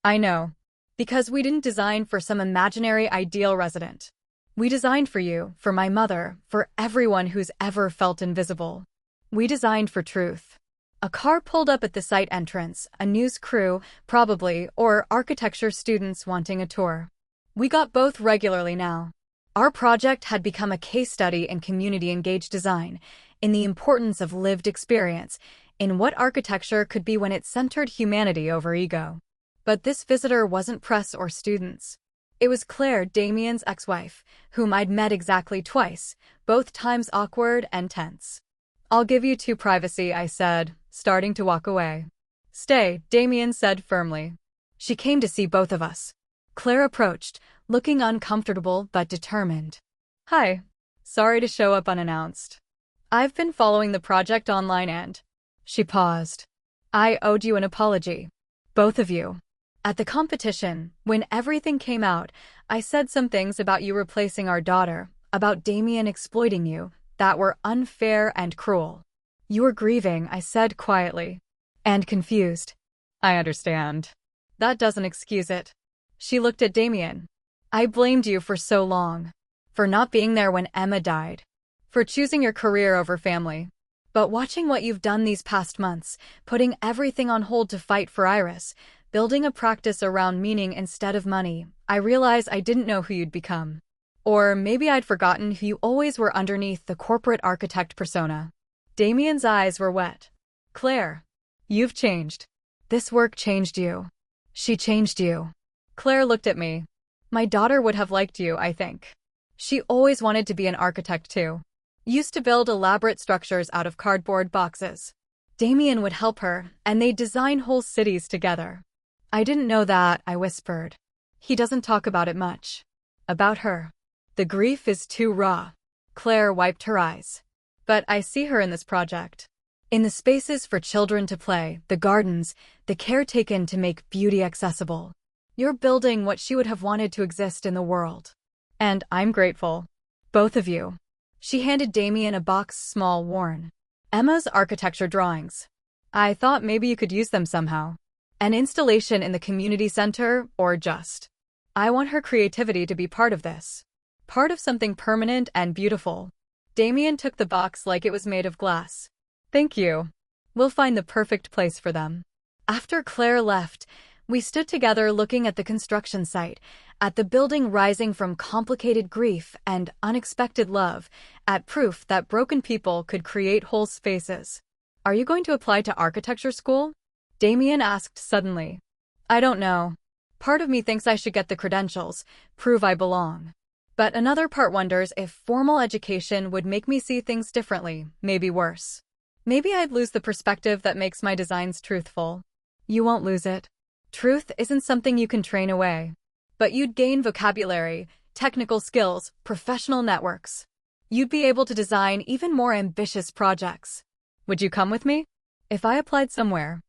Speaker 1: I know. Because we didn't design for some imaginary ideal resident. We designed for you, for my mother, for everyone who's ever felt invisible. We designed for truth. A car pulled up at the site entrance, a news crew, probably, or architecture students wanting a tour. We got both regularly now. Our project had become a case study in community-engaged design, in the importance of lived experience, in what architecture could be when it centered humanity over ego. But this visitor wasn't press or students. It was Claire, Damien's ex-wife, whom I'd met exactly twice, both times awkward and tense. "I'll give you two privacy," I said, starting to walk away. "Stay," Damien said firmly. "She came to see both of us." Claire approached, looking uncomfortable but determined. "Hi. Sorry to show up unannounced. I've been following the project online and—" She paused. "I owed you an apology. Both of you. At the competition, when everything came out, I said some things about you replacing our daughter, about Damien exploiting you, that were unfair and cruel. You were grieving," I said quietly. "And confused." "I understand. That doesn't excuse it." She looked at Damien. "I blamed you for so long. For not being there when Emma died. For choosing your career over family. But watching what you've done these past months, putting everything on hold to fight for Iris, building a practice around meaning instead of money, I realized I didn't know who you'd become. Or maybe I'd forgotten who you always were underneath the corporate architect persona." Damien's eyes were wet. "Claire, you've changed. This work changed you. She changed you." Claire looked at me. "My daughter would have liked you, I think. She always wanted to be an architect too. Used to build elaborate structures out of cardboard boxes. Damien would help her, and they'd design whole cities together." "I didn't know that," I whispered. "He doesn't talk about it much." "About her. The grief is too raw." Claire wiped her eyes. "But I see her in this project. In the spaces for children to play, the gardens, the care taken to make beauty accessible. You're building what she would have wanted to exist in the world. And I'm grateful. Both of you." She handed Damien a box, small, worn. "Emma's architecture drawings. I thought maybe you could use them somehow. An installation in the community center, or just. I want her creativity to be part of this. Part of something permanent and beautiful." Damien took the box like it was made of glass. "Thank you. We'll find the perfect place for them." After Claire left, we stood together looking at the construction site, at the building rising from complicated grief and unexpected love, at proof that broken people could create whole spaces. "Are you going to apply to architecture school?" Damien asked suddenly. "I don't know. Part of me thinks I should get the credentials, prove I belong. But another part wonders if formal education would make me see things differently, maybe worse. Maybe I'd lose the perspective that makes my designs truthful." "You won't lose it. Truth isn't something you can train away. But you'd gain vocabulary, technical skills, professional networks. You'd be able to design even more ambitious projects. Would you come with me? If I applied somewhere?"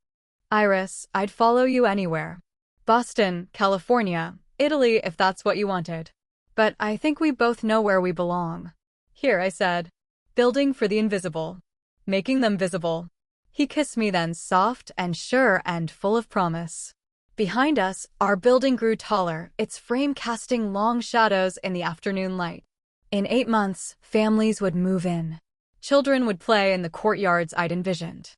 Speaker 1: "Iris, I'd follow you anywhere. Boston, California, Italy if that's what you wanted. But I think we both know where we belong." "Here," I said. "Building for the invisible. Making them visible." He kissed me then, soft and sure and full of promise. Behind us, our building grew taller, its frame casting long shadows in the afternoon light. In 8 months, families would move in. Children would play in the courtyards I'd envisioned.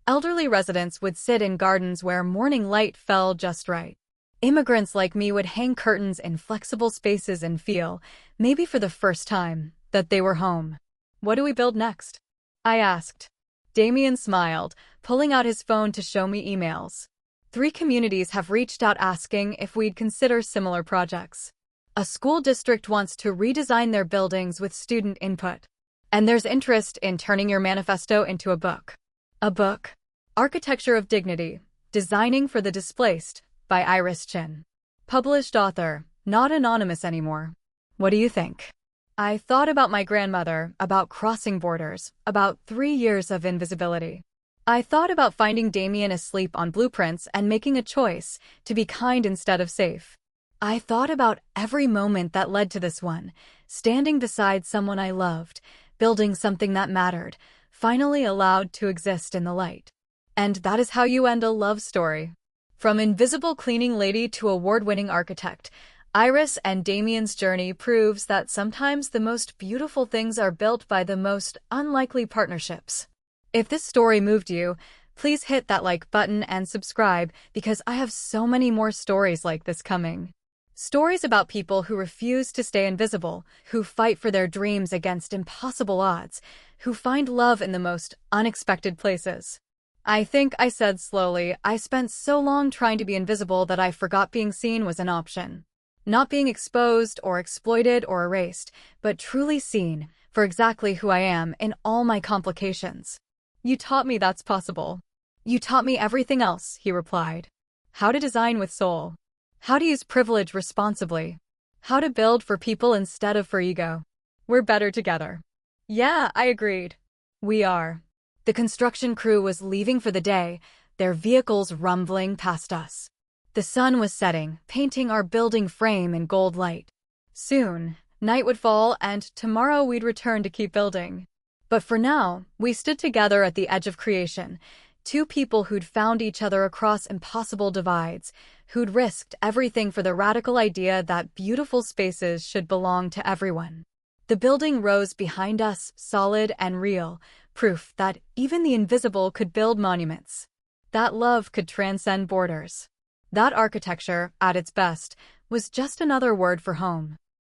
Speaker 1: Elderly residents would sit in gardens where morning light fell just right. Immigrants like me would hang curtains in flexible spaces and feel, maybe for the first time, that they were home. "What do we build next?" I asked. Damien smiled, pulling out his phone to show me emails. 3 communities have reached out asking if we'd consider similar projects. A school district wants to redesign their buildings with student input. And there's interest in turning your manifesto into a book. A book? Architecture of Dignity, Designing for the Displaced, by Iris Chen. Published author, not anonymous anymore. What do you think? I thought about my grandmother, about crossing borders, about 3 years of invisibility. I thought about finding Damien asleep on blueprints and making a choice to be kind instead of safe. I thought about every moment that led to this one, standing beside someone I loved, building something that mattered, finally allowed to exist in the light. And that is how you end a love story. From invisible cleaning lady to award-winning architect, Iris and Damien's journey proves that sometimes the most beautiful things are built by the most unlikely partnerships. If this story moved you, please hit that like button and subscribe because I have so many more stories like this coming. Stories about people who refuse to stay invisible, who fight for their dreams against impossible odds, who find love in the most unexpected places. I think I said slowly, I spent so long trying to be invisible that I forgot being seen was an option. Not being exposed or exploited or erased, but truly seen for exactly who I am in all my complications. You taught me that's possible. You taught me everything else, he replied. How to design with soul. How to use privilege responsibly. How to build for people instead of for ego. We're better together. Yeah, I agreed. We are. The construction crew was leaving for the day, their vehicles rumbling past us. The sun was setting, painting our building frame in gold light. Soon, night would fall and tomorrow we'd return to keep building. But for now, we stood together at the edge of creation, two people who'd found each other across impossible divides, who'd risked everything for the radical idea that beautiful spaces should belong to everyone. The building rose behind us, solid and real, proof that even the invisible could build monuments. That love could transcend borders. That architecture, at its best, was just another word for home.